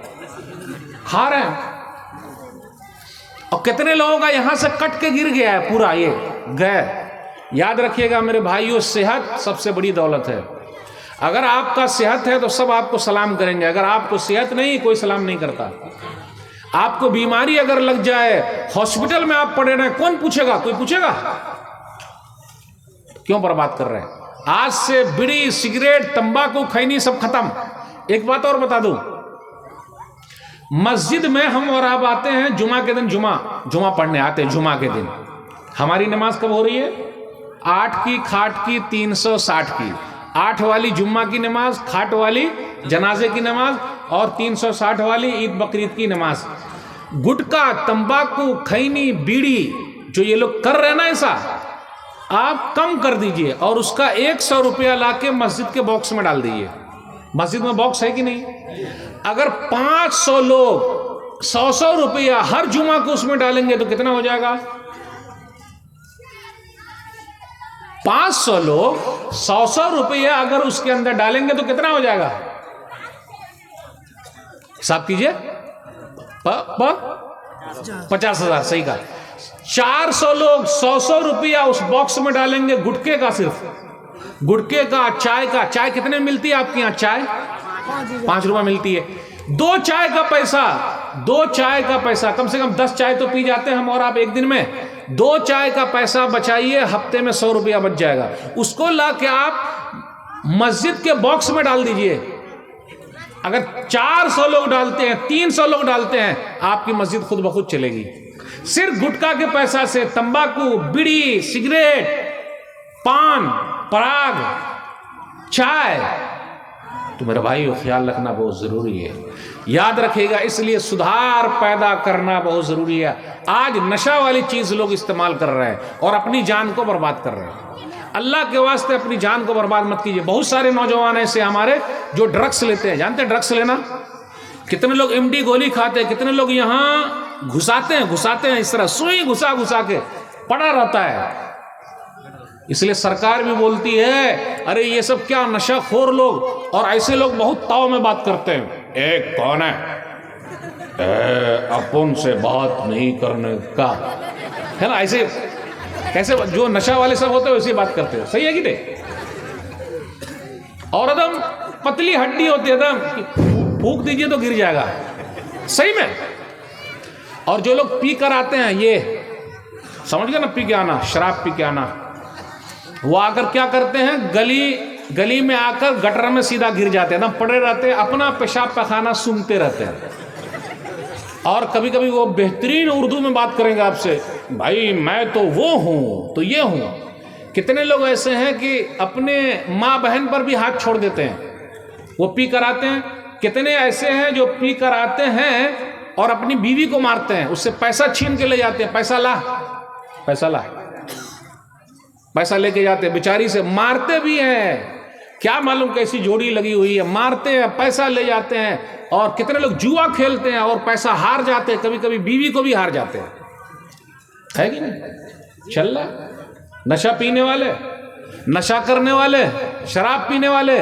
کھا رہے ہیں. اور کتنے لوگوں کا یہاں سے کٹ کے گر گیا ہے پورا, یہ گئے. یاد رکھیے گا میرے بھائیوں, صحت سب سے بڑی دولت ہے. اگر آپ کا صحت ہے تو سب آپ کو سلام کریں گے, اگر آپ کو صحت نہیں, کوئی سلام نہیں کرتا. آپ کو بیماری اگر لگ جائے, ہاسپٹل میں آپ پڑے رہے, کون پوچھے گا؟ کوئی پوچھے گا؟ کیوں برباد کر رہے ہیں؟ آج سے بیڑی, سگریٹ, تمباکو, کھینی سب ختم. ایک بات اور بتا دوں, مسجد میں ہم اور آپ آتے ہیں جمعہ کے دن, جمعہ پڑھنے آتے ہیں جمعہ کے دن. ہماری نماز کب ہو رہی ہے؟ 8 کی, کھاٹ کی, 360 کی. 8 والی جمعہ کی نماز, کھاٹ والی جنازے کی نماز, اور 360 والی عید بقرعید کی نماز. گٹکا, تمباکو, کھینی, بیڑی جو یہ لوگ کر رہے ہیں نا, ایسا آپ کم کر دیجئے, اور اس کا 100 روپیہ لا کے مسجد کے باکس میں ڈال دیجئے. مسجد میں باکس ہے کہ نہیں؟ اگر 500 لوگ 100 روپیہ ہر جمعہ کو اس میں ڈالیں گے تو کتنا ہو جائے گا؟ 500 لوگ 100 روپیہ اگر اس کے اندر ڈالیں گے تو کتنا ہو جائے گا؟ حساب کیجئے. 50,000. صحیح کہا. 400 لوگ 100 روپیہ اس باکس میں ڈالیں گے گٹکے کا، صرف گٹکے کا، چائے کا. چائے کتنے ملتی ہے آپ کے یہاں؟ چائے 5 روپے ملتی ہے. 2 چائے کا پیسہ کم سے کم 10 چائے تو پی جاتے ہیں ہم اور آپ ایک دن میں. 2 چائے کا پیسہ بچائیے، ہفتے میں 100 روپیہ بچ جائے گا. اس کو لا کے آپ مسجد کے باکس میں ڈال دیجئے. اگر 400 لوگ ڈالتے ہیں، 300 لوگ ڈالتے ہیں، آپ کی مسجد خود بخود چلے گی. صرف گٹکا کے پیسہ سے تمباکو، بیڑی، سگریٹ، پان، پراگ، چائے. تو میرے بھائیو خیال رکھنا بہت ضروری ہے. یاد رکھے گا، اس لیے سدھار پیدا کرنا بہت ضروری ہے. آج نشہ والی چیز لوگ استعمال کر رہے ہیں اور اپنی جان کو برباد کر رہے ہیں. اللہ کے واسطے اپنی جان کو برباد مت کیجیے. بہت سارے نوجوان ایسے ہمارے جو ڈرگس لیتے ہیں. جانتے ہیں ڈرگس لینا؟ کتنے لوگ MD گولی کھاتے ہیں، کتنے لوگ یہاں گھساتے ہیں اس طرح سوئی گھسا کے پڑا رہتا ہے. اس لیے سرکار بھی بولتی ہے ارے یہ سب کیا نشہ خور لوگ. اور ایسے لوگ بہت تاؤ میں بات کرتے ہیں. ایک کون ہے اپن سے بات نہیں کرنے کا، ہے نا؟ ایسے کیسے جو نشہ والے سب ہوتے ہیں ویسے بات کرتے ہیں. صحیح ہے کہ نہیں؟ اور ادم پتلی ہڈی ہوتی ہے، ادم پھونک دیجئے تو گر جائے گا. صحیح میں. اور جو لوگ پی کر آتے ہیں، یہ سمجھ گئے نا، پی کے آنا، شراب پی کے آنا، وہ آ کر کیا کرتے ہیں، گلی میں آ کر گٹر میں سیدھا گر جاتے ہیں. نا پڑے رہتے ہیں، اپنا پیشاب پخانہ سونگتے رہتے ہیں. اور کبھی کبھی وہ بہترین اردو میں بات کریں گے آپ سے، بھائی میں تو وہ ہوں تو یہ ہوں. کتنے لوگ ایسے ہیں کہ اپنے ماں بہن پر بھی ہاتھ چھوڑ دیتے ہیں، وہ پی کر آتے ہیں. کتنے ایسے ہیں جو پی کر آتے ہیں اور اپنی بیوی کو مارتے ہیں، اس سے پیسہ چھین کے لے جاتے ہیں. پیسہ لا پیسہ لے کے جاتے ہیں، بیچاری سے مارتے بھی ہیں. کیا معلوم کیسی جوڑی لگی ہوئی ہے، مارتے ہیں، پیسہ لے جاتے ہیں. اور کتنے لوگ جوا کھیلتے ہیں اور پیسہ ہار جاتے ہیں، کبھی کبھی بیوی کو بھی ہار جاتے ہیں. ہے کہ نہیں؟ چل رہا. نشہ پینے والے، نشہ کرنے والے، شراب پینے والے.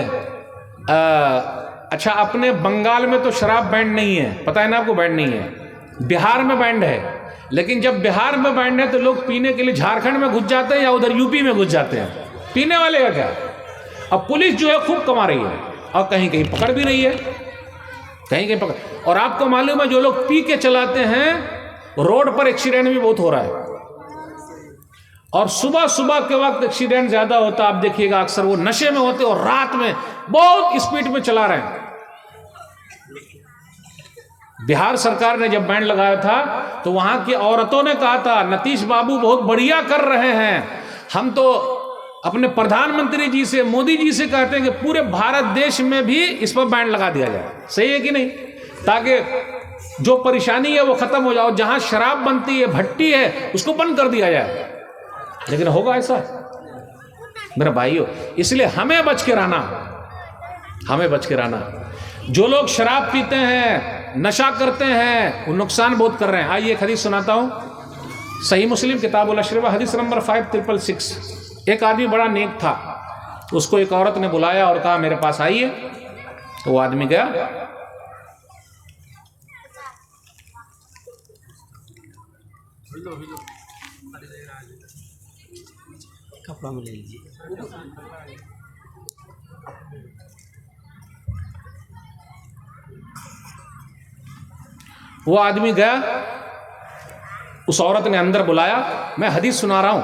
اچھا اپنے بنگال میں تو شراب بینڈ نہیں ہے، پتہ ہے نا آپ کو؟ بینڈ نہیں ہے. بہار میں بینڈ ہے. لیکن جب بہار میں بینڈ ہے تو لوگ پینے کے لیے جھارکھنڈ میں گھس جاتے ہیں یا ادھر UP میں گھس جاتے ہیں. پینے والے کا کیا؟ اب پولیس جو ہے خوب کما رہی ہے اور کہیں کہیں پکڑ بھی رہی ہے، کہیں پکڑ. اور آپ کو معلوم ہے جو لوگ پی کے چلاتے ہیں روڈ پر ایکسیڈنٹ بھی بہت ہو رہا ہے. اور صبح کے وقت ایکسیڈنٹ زیادہ ہوتا ہے. آپ دیکھیے گا اکثر وہ نشے میں ہوتے اور رات میں بہت اسپیڈ میں چلا رہے ہیں. بہار سرکار نے جب بینڈ لگایا تھا تو وہاں کی عورتوں نے کہا تھا نتیش بابو بہت بڑھیا کر رہے ہیں. ہم تو اپنے پردھان منتری جی سے، مودی جی سے کہتے ہیں کہ پورے بھارت دیش میں بھی اس پر بینڈ لگا دیا جائے. صحیح ہے کہ نہیں؟ تاکہ جو پریشانی ہے وہ ختم ہو جائے. اور جہاں شراب بنتی ہے، بھٹی ہے، اس کو بند کر دیا جائے. لیکن ہوگا ایسا میرے بھائیو؟ اس لیے ہمیں بچ کے رہنا. جو لوگ شراب پیتے ہیں، نشہ کرتے ہیں، وہ نقصان بہت کر رہے ہیں. آئیے ایک حدیث سناتا ہوں. صحیح مسلم کتاب الاشربہ حدیث نمبر 5666. ایک آدمی بڑا نیک تھا، اس کو ایک عورت نے بلایا اور کہا میرے پاس آئیے. تو وہ آدمی گیا. کپڑا میں لے لیجیے. وہ آدمی گیا، اس عورت نے اندر بلایا. میں حدیث سنا رہا ہوں.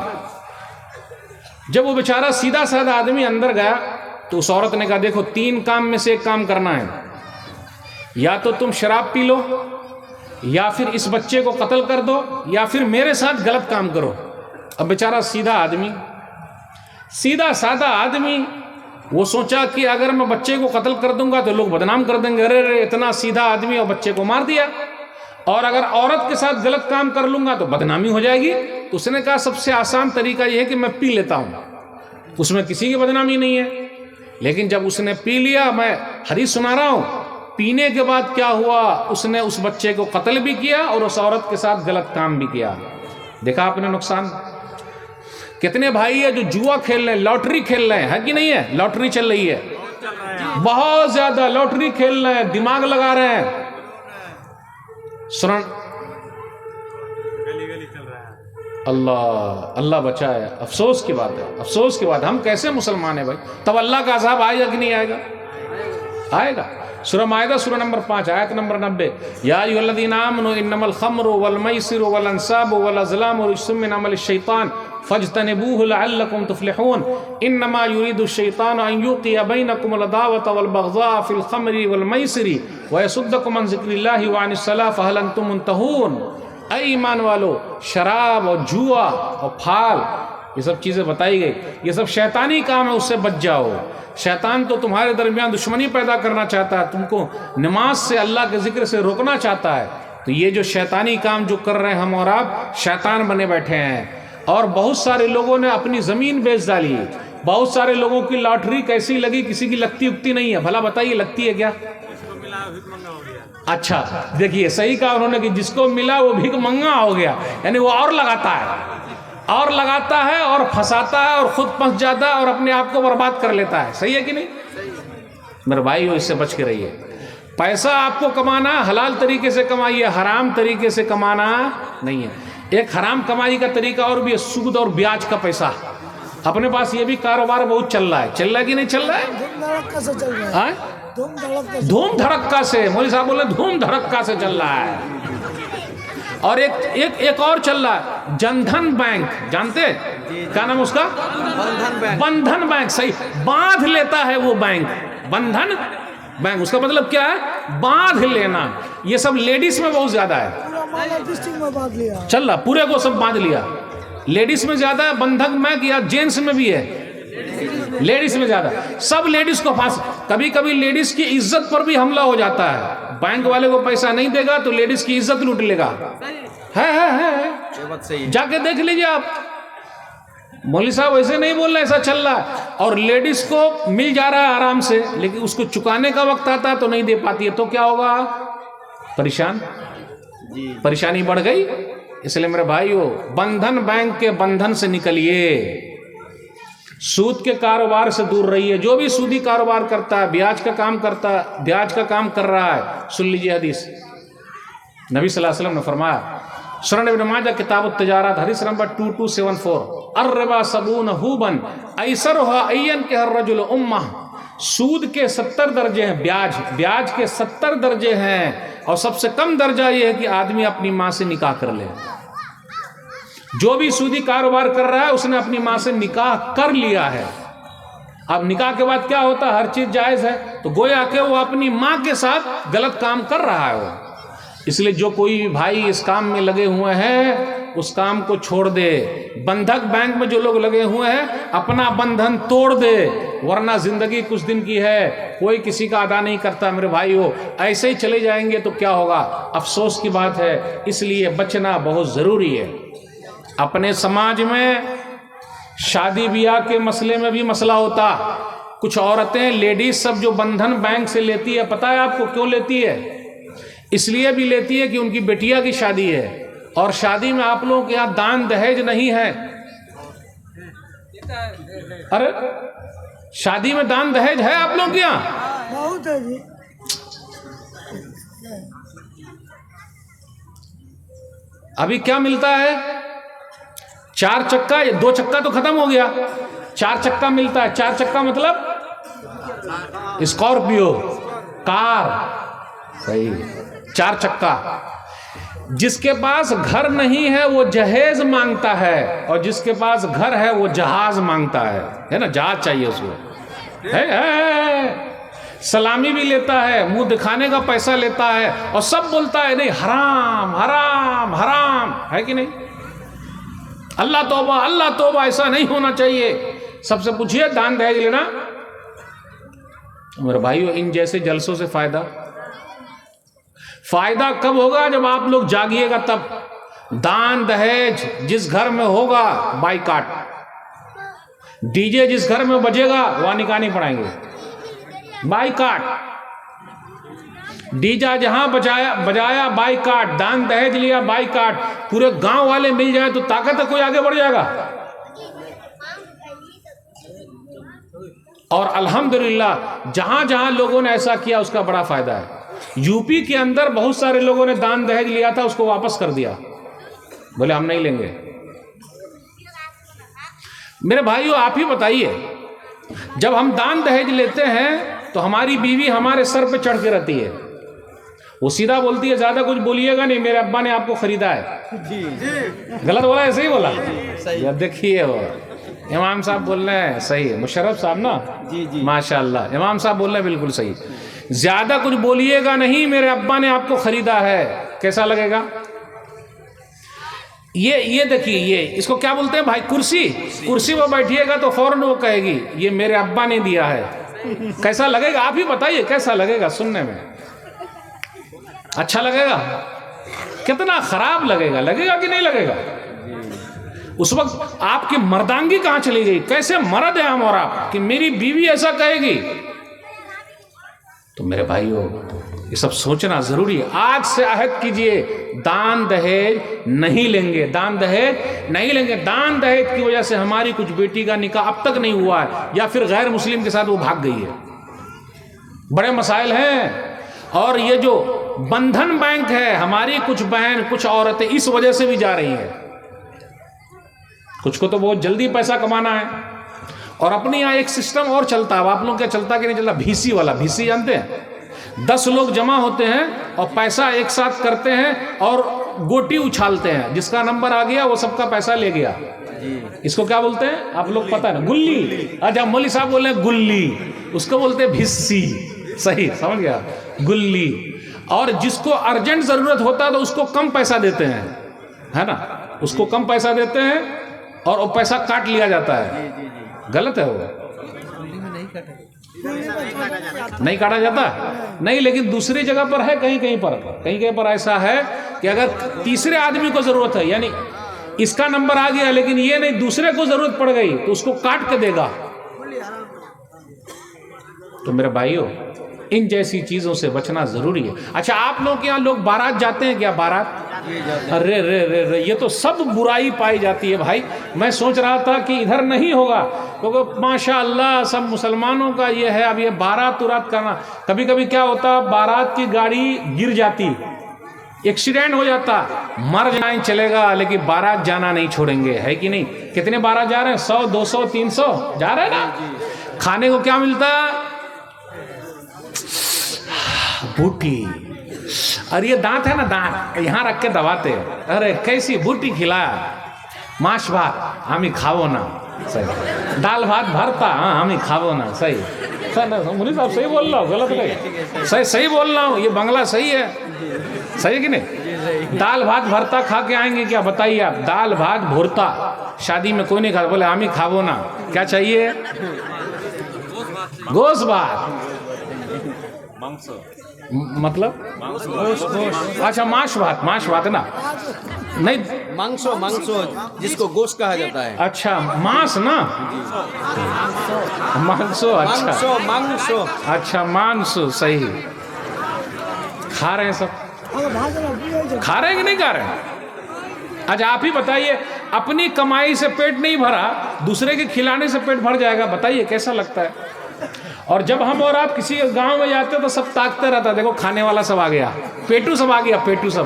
جب وہ بیچارہ سیدھا سادہ آدمی اندر گیا تو اس عورت نے کہا دیکھو 3 کام میں سے ایک کام کرنا ہے، یا تو تم شراب پی لو، یا پھر اس بچے کو قتل کر دو، یا پھر میرے ساتھ غلط کام کرو. اب بیچارہ سیدھا سادہ آدمی وہ سوچا کہ اگر میں بچے کو قتل کر دوں گا تو لوگ بدنام کر دیں گے، ارے اتنا سیدھا آدمی اور بچے کو مار دیا. اور اگر عورت کے ساتھ غلط کام کر لوں گا تو بدنامی ہو جائے گی. تو اس نے کہا سب سے آسان طریقہ یہ ہے کہ میں پی لیتا ہوں، اس میں کسی کی بدنامی نہیں ہے. لیکن جب اس نے پی لیا، میں حدیث سنا رہا ہوں، پینے کے بعد کیا ہوا، اس نے اس بچے کو قتل بھی کیا اور اس عورت کے ساتھ غلط کام بھی کیا. دیکھا آپ نے نقصان. کتنے بھائی ہیں جو جوا کھیل رہے ہیں، لاٹری کھیل رہے ہیں، ہے کہ نہیں ہے؟ لاٹری چل رہی ہے بہت زیادہ، لاٹری کھیل رہے ہیں، دماغ لگا رہے ہیں. اللہ بچائے. افسوس کی بات ہے، افسوس کی بات. ہم کیسے مسلمان ہیں بھائی؟ تب اللہ کا عذاب آئے گا کہ نہیں آئے گا؟ آئے گا. سورہ مائدہ سورہ نمبر 5 آیت نمبر 90. یا ایھا الذین آمنوا انما الخمر والمیسر والانصاب والازلام رجس من عمل الشیطان فاجتنبوه لعلکم تفلحون. انما یرید الشیطان ان یوقع بینکم العداوۃ والبغضاء فی الخمر والمیسر ویصدکم عن ذکر اللہ وعن الصلاۃ فہل انتم منتہون. اے ایمان والو، شراب اور جوا اور پھال، یہ سب چیزیں بتائی گئی، یہ سب شیطانی کام ہے، اس سے بچ جاؤ. شیطان تو تمہارے درمیان دشمنی پیدا کرنا چاہتا ہے، تم کو نماز سے، اللہ کے ذکر سے روکنا چاہتا ہے. تو یہ جو شیطانی کام جو کر رہے ہیں ہم اور آپ، شیطان بنے بیٹھے ہیں. اور بہت سارے لوگوں نے اپنی زمین بیچ ڈالی. بہت سارے لوگوں کی لاٹری کیسی لگی، کسی کی لگتی اگتی نہیں ہے. بھلا بتائیے لگتی ہے کیا؟ اچھا دیکھیے، صحیح کہا انہوں نے کہ جس کو ملا وہ بھیک منگا ہو گیا، یعنی وہ اور لگاتا ہے اور پھنساتا ہے اور خود پھنس جاتا ہے اور اپنے آپ کو برباد کر لیتا ہے. صحیح ہے کہ نہیں؟ میرے بھائی اس سے بچ کے رہیے. پیسہ آپ کو کمانا حلال طریقے سے کمائیے، حرام طریقے سے کمانا نہیں ہے. ایک حرام کمائی کا طریقہ اور بھی ہے، سود اور بیاج کا پیسہ. اپنے پاس یہ بھی کاروبار بہت چل رہا ہے کہ نہیں چل رہا ہے؟ دھوم دھڑکا سے، مولوی صاحب بولے دھوم دھڑکا سے چل رہا ہے. اور ایک اور چل رہا ہے، جن دھن بینک. جانتے کیا نام اس کا؟ بندھن بینک. صحیح، باندھ لیتا ہے وہ بینک. بندھن بینک، اس کا مطلب کیا ہے؟ باندھ لینا. یہ سب لیڈیز میں بہت زیادہ ہے چل رہا، پورے کو سب باندھ لیا. لیڈیز میں زیادہ ہے بندھن بینک، یا جینٹس میں بھی ہے؟ لیڈیز میں زیادہ. سب لیڈیز کو پھانس. کبھی کبھی لیڈیز کی عزت پر بھی حملہ ہو جاتا ہے. بینک والے کو پیسہ نہیں دے گا تو لیڈیز کی عزت لوٹ لے گا. ہے جا کے دیکھ لیجیے آپ. مولوی صاحب ایسے نہیں بول رہے، ایسا چل رہا ہے. اور لیڈیز کو مل جا رہا ہے آرام سے، لیکن اس کو چکانے کا وقت آتا ہے تو نہیں دے پاتی ہے. تو کیا ہوگا؟ پریشانی بڑھ گئی. اس لیے میرے بھائیو، بندھن بینک کے بندھن سے نکلیے، سود کے کاروبار سے دور رہیے. جو بھی سودی کاروبار کرتا ہے، بیاج کا کام کرتا ہے، بیاج کا کام کر رہا ہے، سن لیجیے حدیث. نبی صلی اللہ علیہ وسلم نے فرمایا، سنن ابن ماجہ کتاب التجارات حدیث نمبر 2274، الربا 70 حوبا ایسرها ان ينكح الرجل امه. سود کے 70 درجے ہیں، بیاج کے 70 درجے ہیں، اور سب سے کم درجہ یہ ہے کہ آدمی اپنی ماں سے نکاح کر لے. جو بھی سودی کاروبار کر رہا ہے اس نے اپنی ماں سے نکاح کر لیا ہے. اب نکاح کے بعد کیا ہوتا ہے؟ ہر چیز جائز ہے. تو گویا کہ وہ اپنی ماں کے ساتھ غلط کام کر رہا ہے وہ. اس لیے جو کوئی بھائی اس کام میں لگے ہوئے ہیں اس کام کو چھوڑ دے. بندھک بینک میں جو لوگ لگے ہوئے ہیں اپنا بندھن توڑ دے، ورنہ زندگی کچھ دن کی ہے، کوئی کسی کا ادا نہیں کرتا. میرے بھائیو، ایسے ہی چلے جائیں گے تو کیا ہوگا؟ افسوس کی بات ہے. اس لیے بچنا بہت ضروری ہے. اپنے سماج میں شادی بیاہ کے مسئلے میں بھی مسئلہ ہوتا. کچھ عورتیں، لیڈیز سب جو بندھن بینک سے لیتی ہے، پتہ ہے آپ کو کیوں لیتی ہے؟ اس لیے بھی لیتی ہے کہ ان کی بیٹیا کی شادی ہے، اور شادی میں آپ لوگوں کے یہاں دان دہیج نہیں ہے. ارے شادی میں دان دہیج ہے آپ لوگوں کے یہاں؟ بہت ہے جی. ابھی کیا ملتا ہے؟ 4 چکا، 2 چکا تو ختم ہو گیا، 4 چکا ملتا ہے. 4 چکا مطلب اسکارپیو کار. صحیح، 4 چکا. جس کے پاس گھر نہیں ہے وہ جہیز مانگتا ہے، اور جس کے پاس گھر ہے وہ جہاز مانگتا ہے نا. جہاز چاہیے اس کو. سلامی بھی لیتا ہے، منہ دکھانے کا پیسہ لیتا ہے، اور سب بولتا ہے نہیں حرام حرام حرام، ہے کہ نہیں؟ اللہ توبہ اللہ توبہ، ایسا نہیں ہونا چاہیے. سب سے پوچھئے دان دہیج لینا. میرے بھائیو، ان جیسے جلسوں سے فائدہ کب ہوگا؟ جب آپ لوگ جاگیے گا تب. دان دہیج جس گھر میں ہوگا بائیکاٹ. ڈی جے جس گھر میں بجے گا وہاں نکاح نہیں پڑھائیں گے. بائیکاٹ، ڈیجا جہاں بجایا بائیکاٹ، دان دہیج لیا بائیکاٹ، پورے گاؤں والے مل جائیں تو طاقت ہے کوئی آگے بڑھ جائے گا؟ اور الحمدللہ جہاں جہاں لوگوں نے ایسا کیا اس کا بڑا فائدہ ہے. یو پی کے اندر بہت سارے لوگوں نے دان دہیج لیا تھا، اس کو واپس کر دیا، بولے ہم نہیں لیں گے. میرے بھائیو آپ ہی بتائیے، جب ہم دان دہیج لیتے ہیں تو ہماری بیوی ہمارے سر پہ چڑھ کے رہتی ہے، وہ سیدھا بولتی ہے زیادہ کچھ بولیے گا نہیں، میرے ابا نے آپ کو خریدا ہے. غلط بولا ہے صحیح بولا؟ اب دیکھیے وہ امام صاحب بول رہے ہیں صحیح ہے، مشرف صاحب نا، ماشاء اللہ امام صاحب بول رہے ہیں بالکل صحیح، زیادہ کچھ بولیے گا نہیں، میرے ابا نے آپ کو خریدا ہے. کیسا لگے گا؟ یہ دیکھیے، یہ اس کو کیا بولتے ہیں بھائی؟ کرسی پہ بیٹھیے گا تو فوراً وہ کہے گی یہ میرے ابا نے دیا ہے. کیسا لگے گا؟ آپ ہی بتائیے کیسا لگے گا؟ سننے میں اچھا لگے گا؟ کتنا خراب لگے گا؟ لگے گا کہ نہیں لگے گا؟ اس وقت آپ کی مردانگی کہاں چلی گئی؟ کیسے مرد ہیں ہم اور آپ کہ میری بیوی ایسا کہے گی؟ تو میرے بھائیو یہ سب سوچنا ضروری ہے. آج سے عہد کیجئے دان دہیج نہیں لیں گے، دان دہیج نہیں لیں گے. دان دہیج کی وجہ سے ہماری کچھ بیٹی کا نکاح اب تک نہیں ہوا ہے، یا پھر غیر مسلم کے ساتھ وہ بھاگ گئی ہے. بڑے مسائل ہیں. اور یہ جو بندھن بینک ہے، ہماری کچھ بہن کچھ عورتیں اس وجہ سے بھی جا رہی ہیں. کچھ کو تو بہت جلدی پیسہ کمانا ہے، اور اپنے یہاں ایک سسٹم اور چلتا ہے، آپ لوگ کیا چلتا کہ نہیں چلتا؟ بھیسی والا. بھیسی جانتے ہیں؟ 10 لوگ جمع ہوتے ہیں اور پیسہ ایک ساتھ کرتے ہیں اور گوٹی اچھالتے ہیں، جس کا نمبر آ گیا وہ سب کا پیسہ لے گیا. اس کو کیا بولتے ہیں آپ لوگ پتہ ہے نا؟ گلی. اچھا مولوی صاحب بولے گلی، اس کو بولتے ہیں بھیسی. صحیح سمجھ گیا؟ گلی. اور جس کو ارجنٹ ضرورت ہوتا ہے تو اس کو کم پیسہ دیتے ہیں، ہے نا؟ اس کو کم پیسہ دیتے ہیں اور وہ پیسہ کاٹ لیا جاتا ہے. غلط ہے وہ؟ نہیں کاٹا جاتا نہیں، لیکن دوسری جگہ پر ہے، کہیں پر ایسا ہے کہ اگر تیسرے آدمی کو ضرورت ہے، یعنی اس کا نمبر آ گیا لیکن یہ نہیں، دوسرے کو ضرورت پڑ گئی تو اس کو کاٹ کے دے گا. تو میرے بھائیو ان جیسی چیزوں سے بچنا ضروری ہے. اچھا آپ لوگ کے یہاں لوگ بارات جاتے ہیں کیا؟ بارات؟ ارے رے یہ تو سب برائی پائی جاتی ہے بھائی. میں سوچ رہا تھا کہ ادھر نہیں ہوگا، کیونکہ ماشاء اللہ سب مسلمانوں کا یہ ہے. اب یہ بارات کرنا، کبھی کبھی کیا ہوتا، بارات کی گاڑی گر جاتی، ایکسیڈنٹ ہو جاتا، مر جائیں چلے گا لیکن بارات جانا نہیں چھوڑیں گے، ہے کہ نہیں؟ کتنے بارات جا رہے ہیں؟ 100 200 300 جا رہے ہیں نا. کھانے کو کیا ملتا؟ بوٹی. اور یہ دانت ہے نا، دانت یہاں رکھ کے دباتے، ارے کیسی بوٹی کھلایا. ماش بھات ہمیں کھاو نا، صحیح. دال بھات بھرتا، ہاں ہمیں کھاو نا. صحیح مولوی صاحب صحیح بول رہا ہوں؟ غلط نہیں، صحیح بول رہا ہوں. یہ بنگلہ صحیح ہے، صحیح کہ نہیں؟ دال بھات بھرتا کھا کے آئیں گے کیا؟ بتائیے آپ. دال بھات بھرتا شادی میں کوئی نہیں کھاتا، بولے ہمیں کھاو نا. کیا چاہیے؟ گوشت بھات. مطلب اچھا ماش بھات نا، نہیں مانگسو جس کو گوشت کہا جاتا ہے. اچھا ماس نا، مانگسو. اچھا مانسو. صحیح. کھا رہے ہیں سب؟ کھا رہے ہیں کہ نہیں کھا رہے ہیں؟ اچھا آپ ہی بتائیے، اپنی کمائی سے پیٹ نہیں بھرا، دوسرے کے کھلانے سے پیٹ بھر جائے گا؟ بتائیے کیسا لگتا ہے؟ اور جب ہم اور آپ کسی گاؤں میں جاتے تو سب تاکتے رہتا، دیکھو کھانے والا سب آ گیا، پیٹو سب آ گیا، پیٹو سب.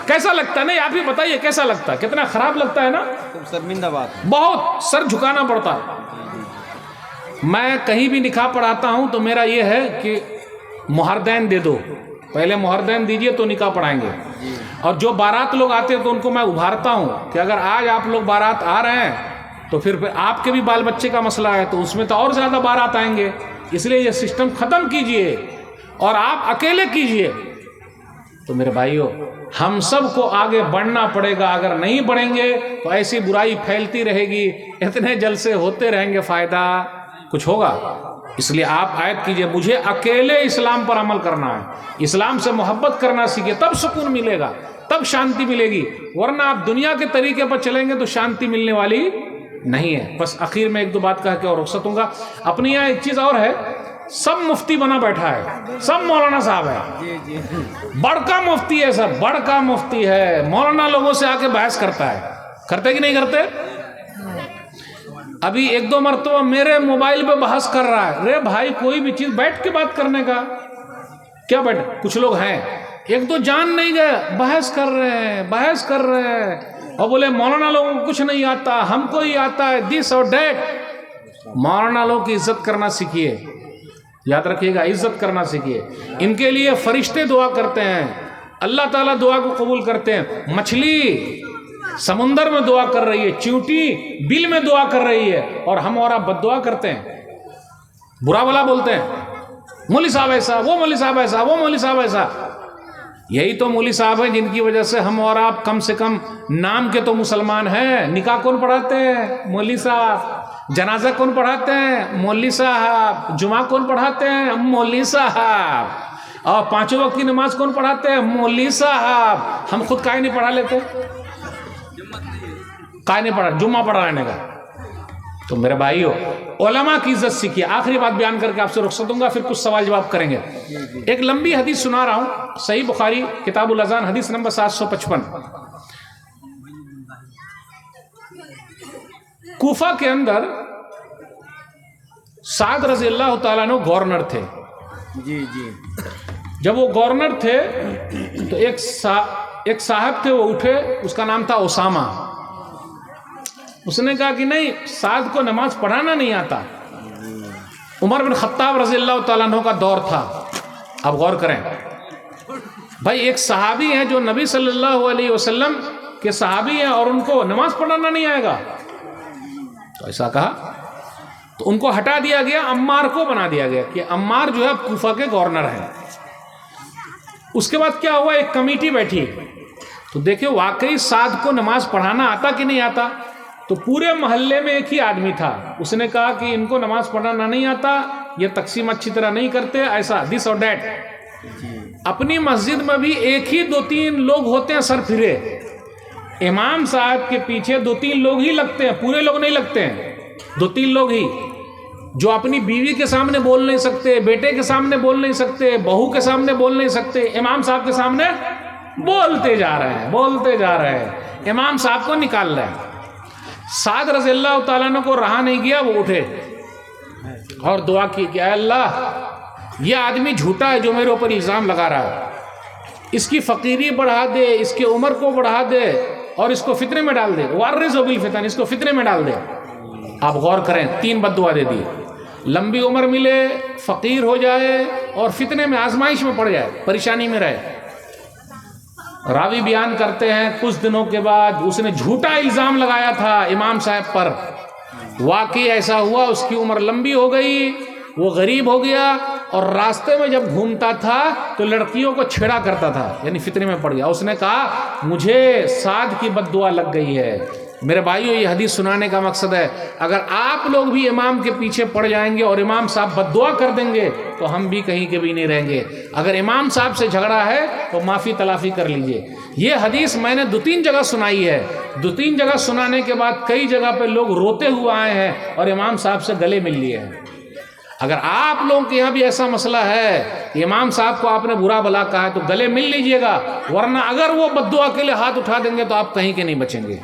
کیسا لگتا ہے؟ نہیں آپ ہی بتائیے کیسا لگتا ہے؟ کتنا خراب لگتا ہے نا، شرمندہ بات، بہت سر جھکانا پڑتا. میں کہیں بھی نکاح پڑھاتا ہوں تو میرا یہ ہے کہ مہردین دے دو، پہلے مہردین دیجئے تو نکاح پڑھائیں گے. اور جو بارات لوگ آتے ہیں تو ان کو میں ابھارتا ہوں کہ اگر آج آپ لوگ بارات آ رہے ہیں تو پھر آپ کے بھی بال بچے کا مسئلہ ہے تو اس میں تو اور زیادہ بارات آئیں گے، اس لیے یہ سسٹم ختم کیجئے اور آپ اکیلے کیجئے. تو میرے بھائیو ہم سب کو آگے بڑھنا پڑے گا، اگر نہیں بڑھیں گے تو ایسی برائی پھیلتی رہے گی، اتنے جلسے ہوتے رہیں گے، فائدہ کچھ ہوگا؟ اس لیے آپ عہد کیجئے مجھے اکیلے اسلام پر عمل کرنا ہے، اسلام سے محبت کرنا سیکھیے، تب سکون ملے گا، تب شانتی ملے گی. ورنہ آپ دنیا کے طریقے پر چلیں گے تو شانتی ملنے والی نہیں ہے. بس اخیر میں ایک دو بات کہہ کے اور رخصت ہوں گا. اپنے یہاں ایک چیز اور ہے سب مفتی بنا بیٹھا ہے, سب مولانا صاحب ہے, بڑکا مفتی ہے سر, بڑکا مفتی ہے, مولانا لوگوں سے آ کے بحث کرتا ہے. کرتے کہ نہیں کرتے؟ ابھی 1-2 مرتبہ میرے موبائل پہ بحث کر رہا ہے. رے بھائی کوئی بھی چیز بیٹھ کے بات کرنے کا کیا بیٹھ, کچھ لوگ ہیں 1-2 جان نہیں گئے, بحث کر رہے ہیں اور بولے مولانا لوگوں کو کچھ نہیں آتا, ہم کو ہی آتا ہے, دس اور دیٹ. مولانا لوگوں کی عزت کرنا سیکھیے, یاد رکھیے گا, عزت کرنا سیکھیے. ان کے لیے فرشتے دعا کرتے ہیں, اللہ تعالیٰ دعا کو قبول کرتے ہیں. مچھلی سمندر میں دعا کر رہی ہے, چیونٹی بل میں دعا کر رہی ہے, اور ہم اور آپ بد دعا کرتے ہیں, برا بلا بولتے ہیں, مولوی صاحب ایسا, وہ مولوی صاحب ایسا, وہ مولوی صاحب ایسا. یہی تو مولوی صاحب ہیں جن کی وجہ سے ہم اور آپ کم سے کم نام کے تو مسلمان ہیں. نکاح کون پڑھاتے ہیں؟ مولوی صاحب. جنازہ کون پڑھاتے ہیں؟ مولوی صاحب. جمعہ کون پڑھاتے ہیں؟ مولوی صاحب. اور 5 وقت کی نماز کون پڑھاتے ہیں؟ مولوی صاحب. ہم خود کائے نہیں پڑھا لیتے؟ کائے نہیں پڑھا, جمعہ پڑھا لینے کا. تو میرے بھائیو, علماء کی عزت سیکھیے. آخری بات بیان کر کے آپ سے رخصت دوں گا, پھر کچھ سوال جواب کریں گے. ایک لمبی حدیث سنا رہا ہوں, صحیح بخاری کتاب الاذان حدیث نمبر 755. کوفہ کے اندر سعد رضی اللہ تعالیٰ عنہ گورنر تھے. جب وہ گورنر تھے تو ایک صاحب تھے, وہ اٹھے, اس کا نام تھا اسامہ. اس نے کہا کہ نہیں, سعد کو نماز پڑھانا نہیں آتا. عمر بن خطاب رضی اللہ تعالیٰ عنہ کا دور تھا. اب غور کریں بھائی, ایک صحابی ہیں جو نبی صلی اللہ علیہ وسلم کے صحابی ہیں, اور ان کو نماز پڑھانا نہیں آئے گا. تو ایسا کہا تو ان کو ہٹا دیا گیا, عمار کو بنا دیا گیا کہ عمار جو ہے کوفہ کے گورنر ہیں. اس کے بعد کیا ہوا, ایک کمیٹی بیٹھی تو دیکھیں واقعی سعد کو نماز پڑھانا آتا کہ نہیں آتا. تو پورے محلے میں ایک ہی آدمی تھا, اس نے کہا کہ ان کو نماز پڑھانا نہیں آتا, یہ تقسیم اچھی طرح نہیں کرتے, ایسا دس اور دیٹ. اپنی مسجد میں بھی ایک ہی 2-3 لوگ ہوتے ہیں سر پھرے, امام صاحب کے پیچھے 2-3 لوگ ہی لگتے ہیں, پورے لوگ نہیں لگتے ہیں, 2-3 لوگ ہی, جو اپنی بیوی کے سامنے بول نہیں سکتے, بیٹے کے سامنے بول نہیں سکتے, بہو کے سامنے بول نہیں سکتے, امام صاحب کے سامنے بولتے جا رہے ہیں, امام صاحب کو نکال رہے ہیں. سعد رضی اللہ تعالیٰ عنہ کو رہا نہیں گیا, وہ اٹھے اور دعا کی کہ اے اللہ, یہ آدمی جھوٹا ہے جو میرے اوپر الزام لگا رہا ہے, اس کی فقیری بڑھا دے, اس کی عمر کو بڑھا دے, اور اس کو فتنے میں ڈال دے. وارث بالفتن, اس کو فتنے میں ڈال دے. آپ غور کریں, 3 بد دعا دے دی, لمبی عمر ملے, فقیر ہو جائے, اور فتنے میں آزمائش میں پڑ جائے, پریشانی میں رہے. راوی بیان کرتے ہیں کچھ دنوں کے بعد اس نے جھوٹا الزام لگایا تھا امام صاحب پر. واقعی ایسا ہوا, اس کی عمر لمبی ہو گئی, وہ غریب ہو گیا, اور راستے میں جب گھومتا تھا تو لڑکیوں کو چھیڑا کرتا تھا, یعنی فتنے میں پڑ گیا. اس نے کہا مجھے سعد کی بد دعا لگ گئی ہے. میرے بھائیو, یہ حدیث سنانے کا مقصد ہے, اگر آپ لوگ بھی امام کے پیچھے پڑ جائیں گے اور امام صاحب بد دعا کر دیں گے تو ہم بھی کہیں کے بھی نہیں رہیں گے. اگر امام صاحب سے جھگڑا ہے تو معافی تلافی کر لیجئے. یہ حدیث میں نے 2-3 جگہ سنائی ہے. 2-3 جگہ سنانے کے بعد کئی جگہ پہ لوگ روتے ہوئے آئے ہیں اور امام صاحب سے گلے مل لیے ہیں. اگر آپ لوگوں کے یہاں بھی ایسا مسئلہ ہے کہ امام صاحب کو آپ نے برا بلا کہا ہے تو گلے مل لیجئے گا, ورنہ اگر وہ بد دعا کے لیے ہاتھ اٹھا دیں گے تو آپ کہیں کے نہیں بچیں گے.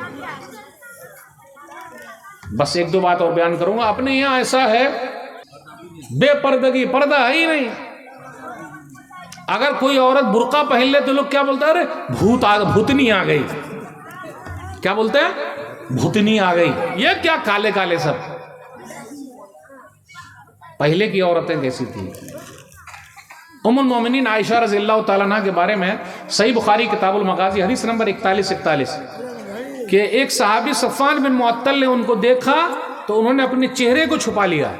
بس 1-2 بات اور بیان کروں گا. اپنے یہاں ایسا ہے بے پردگی, پردہ ہے ہی نہیں. اگر کوئی عورت برقع پہن لے تو لوگ کیا بولتے ہیں, ارے بھوتنی آ گئی. کیا بولتے ہیں؟ بھوتنی آ گئی. یہ کیا کالے کالے سب. پہلے کی عورتیں کیسی تھی. ام المومنین عائشہ رضی اللہ تعالیٰ عنہ کے بارے میں صحیح بخاری کتاب المغازی حدیث نمبر 41 کہ ایک صحابی صفوان بن معطل نے ان کو دیکھا تو انہوں نے اپنے چہرے کو چھپا لیا.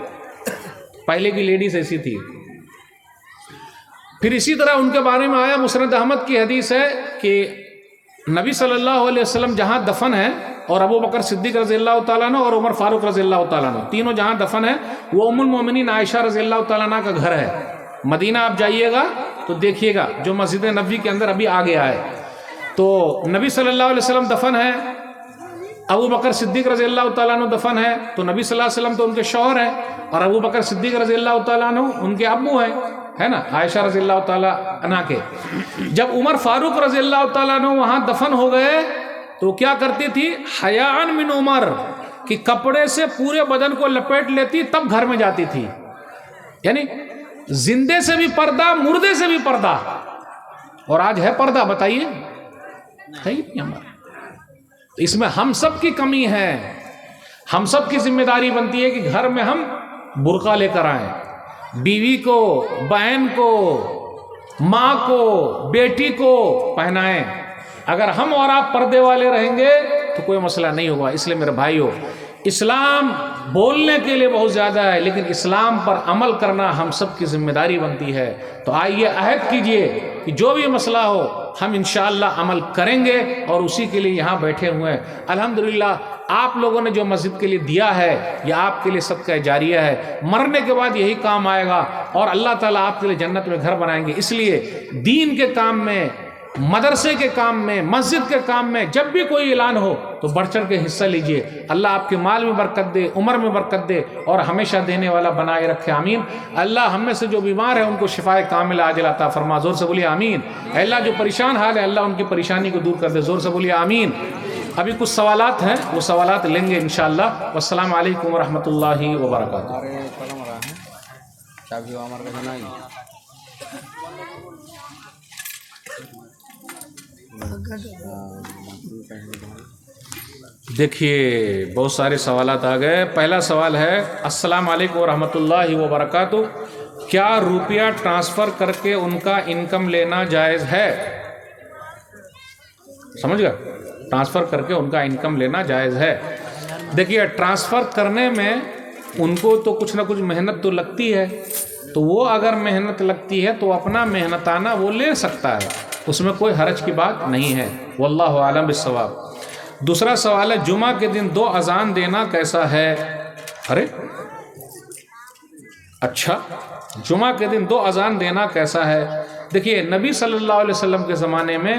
پہلے کی لیڈیز ایسی تھی. پھر اسی طرح ان کے بارے میں آیا, مسند احمد کی حدیث ہے کہ نبی صلی اللہ علیہ وسلم جہاں دفن ہیں, اور ابو بکر صدیق رضی اللہ تعالیٰ عنہ اور عمر فاروق رضی اللہ تعالیٰ عنہ, تینوں جہاں دفن ہیں, وہ ام المومنین عائشہ رضی اللہ تعالیٰ عنہ کا گھر ہے. مدینہ آپ جائیے گا تو دیکھیے گا, جو مسجد نبوی کے اندر ابھی آ گیا ہے, تو نبی صلی اللہ علیہ وسلم دفن ہے, ابو بکر صدیق رضی اللہ تعالیٰ عنہ دفن ہے تو نبی صلی اللہ علیہ وسلم تو ان کے شوہر ہیں، اور ابو بکر صدیق رضی اللہ تعالیٰ عنہ ان کے ابو ہیں، ہے نا، عائشہ رضی اللہ تعالیٰ عنہ کے۔ جب عمر فاروق رضی اللہ تعالیٰ عنہ وہاں دفن ہو گئے تو کیا کرتی تھی؟ حیاء من عمر، کہ کپڑے سے پورے بدن کو لپیٹ لیتی تب گھر میں جاتی تھی، یعنی زندے سے بھی پردہ، مردے سے بھی پردہ۔ اور آج ہے پردہ؟ بتائیے، ہے ہی نہیں ہمارا۔ اس میں ہم سب کی کمی ہے، ہم سب کی ذمہ داری بنتی ہے کہ گھر میں ہم برقع لے کر آئیں، بیوی کو، بہن کو، ماں کو، بیٹی کو پہنائیں۔ اگر ہم اور آپ پردے والے رہیں گے تو کوئی مسئلہ نہیں ہوگا۔ اس لیے میرے بھائیو، اسلام بولنے کے لیے بہت زیادہ ہے، لیکن اسلام پر عمل کرنا ہم سب کی ذمہ داری بنتی ہے۔ تو آئیے عہد کیجئے کہ جو بھی مسئلہ ہو ہم انشاءاللہ عمل کریں گے، اور اسی کے لیے یہاں بیٹھے ہوئے ہیں۔ الحمدللہ آپ لوگوں نے جو مسجد کے لیے دیا ہے یہ آپ کے لیے صدقہ جاریہ ہے، مرنے کے بعد یہی کام آئے گا، اور اللہ تعالیٰ آپ کے لیے جنت میں گھر بنائیں گے۔ اس لیے دین کے کام میں، مدرسے کے کام میں، مسجد کے کام میں جب بھی کوئی اعلان ہو تو بڑھ چڑھ کے حصہ لیجئے۔ اللہ آپ کے مال میں برکت دے، عمر میں برکت دے، اور ہمیشہ دینے والا بنائے رکھے، آمین۔ اللہ ہم میں سے جو بیمار ہے ان کو شفائے کاملہ عاجل عطا فرما، زور سے بولیے آمین۔ اے اللہ جو پریشان حال ہے اللہ ان کی پریشانی کو دور کر دے، زور سے بولیے آمین۔ ابھی کچھ سوالات ہیں، وہ سوالات لیں گے انشاءاللہ۔ والسلام علیکم ورحمۃ اللہ وبرکاتہ۔ دیکھیے بہت سارے سوالات آ گئے۔ پہلا سوال ہے، السلام علیکم ورحمۃ اللہ وبرکاتہ، کیا روپیہ ٹرانسفر کر کے ان کا انکم لینا جائز ہے؟ سمجھ گئے؟ ٹرانسفر کر کے ان کا انکم لینا جائز ہے۔ دیکھیے ٹرانسفر کرنے میں ان کو تو کچھ نہ کچھ محنت تو لگتی ہے، تو وہ اگر محنت لگتی ہے تو اپنا محنتانہ وہ لے سکتا ہے، اس میں کوئی حرج کی بات نہیں ہے، واللہ اعلم بالصواب۔ دوسرا سوال ہے، جمعہ کے دن 2 اذان دینا کیسا ہے؟ ارے اچھا، جمعہ کے دن 2 اذان دینا کیسا ہے؟ دیکھیے نبی صلی اللہ علیہ وسلم کے زمانے میں،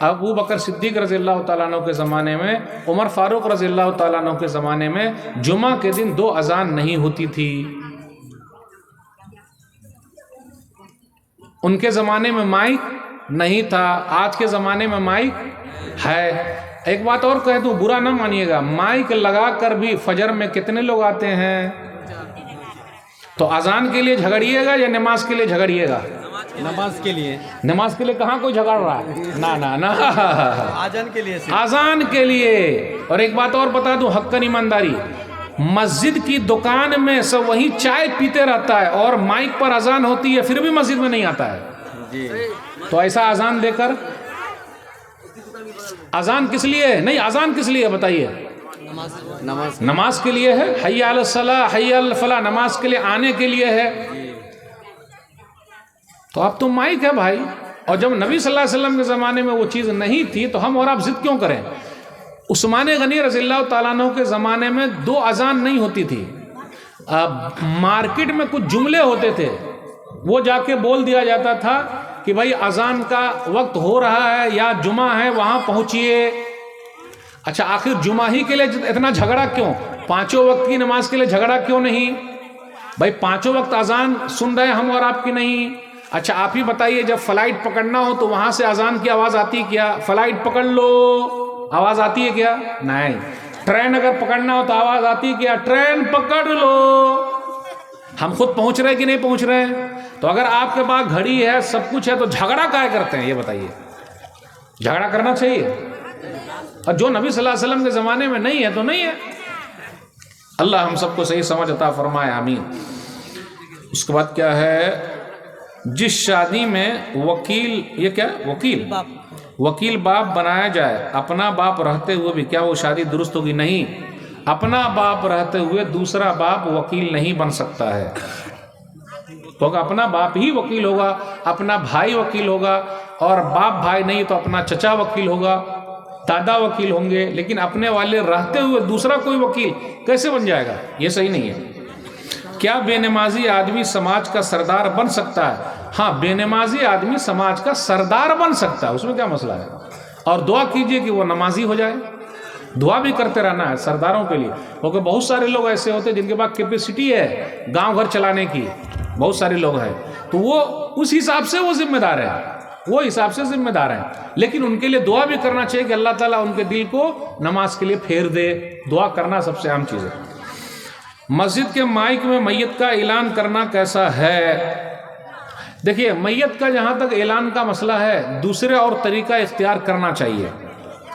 ابو بکر صدیق رضی اللہ تعالیٰ عنہ کے زمانے میں، عمر فاروق رضی اللہ تعالیٰ عنہ کے زمانے میں جمعہ کے دن 2 اذان نہیں ہوتی تھی۔ ان کے زمانے میں مائک نہیں تھا، آج کے زمانے میں مائک ہے۔ ایک بات اور کہہ دوں، برا نہ مانیے گا، مائک لگا کر بھی فجر میں کتنے لوگ آتے ہیں؟ تو اذان کے لیے جھگڑیے گا یا نماز کے لیے جھگڑیے گا؟ نماز کے لیے۔ نماز کے لیے کہاں کوئی جھگڑ رہا ہے؟ نہ آذان کے لیے، اذان کے لیے۔ اور ایک بات اور بتا دوں حقاً ایمانداری، مسجد کی دکان میں سب وہی چائے پیتے رہتا ہے اور مائک پر اذان ہوتی ہے پھر بھی مسجد میں نہیں آتا ہے جی۔ تو ایسا اذان دے کر، اذان کس لیے ہے؟ نہیں، اذان کس لیے بتائیے؟ نماز کے لیے ہے، حی علی الصلاۃ حی علی الفلاح، نماز کے لیے آنے کے لیے ہے۔ تو اب تو مائک ہے بھائی، اور جب نبی صلی اللہ علیہ وسلم کے زمانے میں وہ چیز نہیں تھی تو ہم اور آپ ضد کیوں کریں؟ عثمان غنی رضی اللہ تعالیٰ عنہ کے زمانے میں 2 اذان نہیں ہوتی تھی، مارکیٹ میں کچھ جملے ہوتے تھے، وہ جا کے بول دیا جاتا تھا کہ بھائی اذان کا وقت ہو رہا ہے یا جمعہ ہے وہاں پہنچیے۔ اچھا آخر جمعہ ہی کے لیے اتنا جھگڑا کیوں؟ 5 وقت کی نماز کے لیے جھگڑا کیوں نہیں؟ بھائی 5 وقت اذان سن رہے ہم اور آپ کی نہیں۔ اچھا آپ ہی بتائیے، جب فلائٹ پکڑنا ہو تو وہاں سے اذان کی آواز آتی کیا؟ فلائٹ پکڑ لو، آواز آتی ہے کیا؟ نہیں۔ ٹرین اگر پکڑنا ہو تو آواز آتی کیا؟ ٹرین پکڑ لو۔ ہم خود پہنچ رہے کہ نہیں پہنچ رہے ہیں؟ تو اگر آپ کے پاس گھڑی ہے، سب کچھ ہے، تو جھگڑا کائے کرتے ہیں؟ یہ بتائیے، جھگڑا کرنا چاہیے؟ اور جو نبی صلی اللہ علیہ وسلم کے زمانے میں نہیں ہے تو نہیں ہے۔ اللہ ہم سب کو صحیح سمجھ عطا فرمائے، آمین۔ اس کے بعد کیا ہے، جس شادی میں وکیل، یہ کیا وکیل باپ بنایا جائے، اپنا باپ رہتے ہوئے بھی، کیا وہ شادی درست ہوگی؟ نہیں، اپنا باپ رہتے ہوئے دوسرا باپ وکیل نہیں بن سکتا ہے، کیونکہ اپنا باپ ہی وکیل ہوگا، اپنا بھائی وکیل ہوگا، اور باپ بھائی نہیں تو اپنا چچا وکیل ہوگا، دادا وکیل ہوں گے، لیکن اپنے والے رہتے ہوئے دوسرا کوئی وکیل کیسے بن جائے گا؟ یہ صحیح نہیں ہے۔ کیا بے نمازی آدمی سماج کا سردار بن سکتا ہے؟ ہاں، بے نمازی آدمی سماج کا سردار بن سکتا ہے، اس میں کیا مسئلہ ہے؟ اور دعا کیجئے کہ وہ نمازی ہو جائے۔ دعا بھی کرتے رہنا ہے سرداروں کے لیے، کیونکہ بہت سارے لوگ ایسے ہوتے ہیں جن کے پاس کیپیسٹی ہے گاؤں گھر چلانے کی، بہت سارے لوگ ہیں، تو وہ اس حساب سے وہ ذمہ دار ہیں، وہ حساب سے ذمہ دار ہیں، لیکن ان کے لیے دعا بھی کرنا چاہیے کہ اللہ تعالیٰ ان کے دل کو نماز کے لیے پھیر دے، دعا کرنا سب سے اہم چیز ہے۔ مسجد کے مائک میں میت کا اعلان کرنا کیسا ہے؟ دیکھیے میت کا جہاں تک اعلان کا مسئلہ ہے دوسرے اور طریقہ اختیار کرنا چاہیے،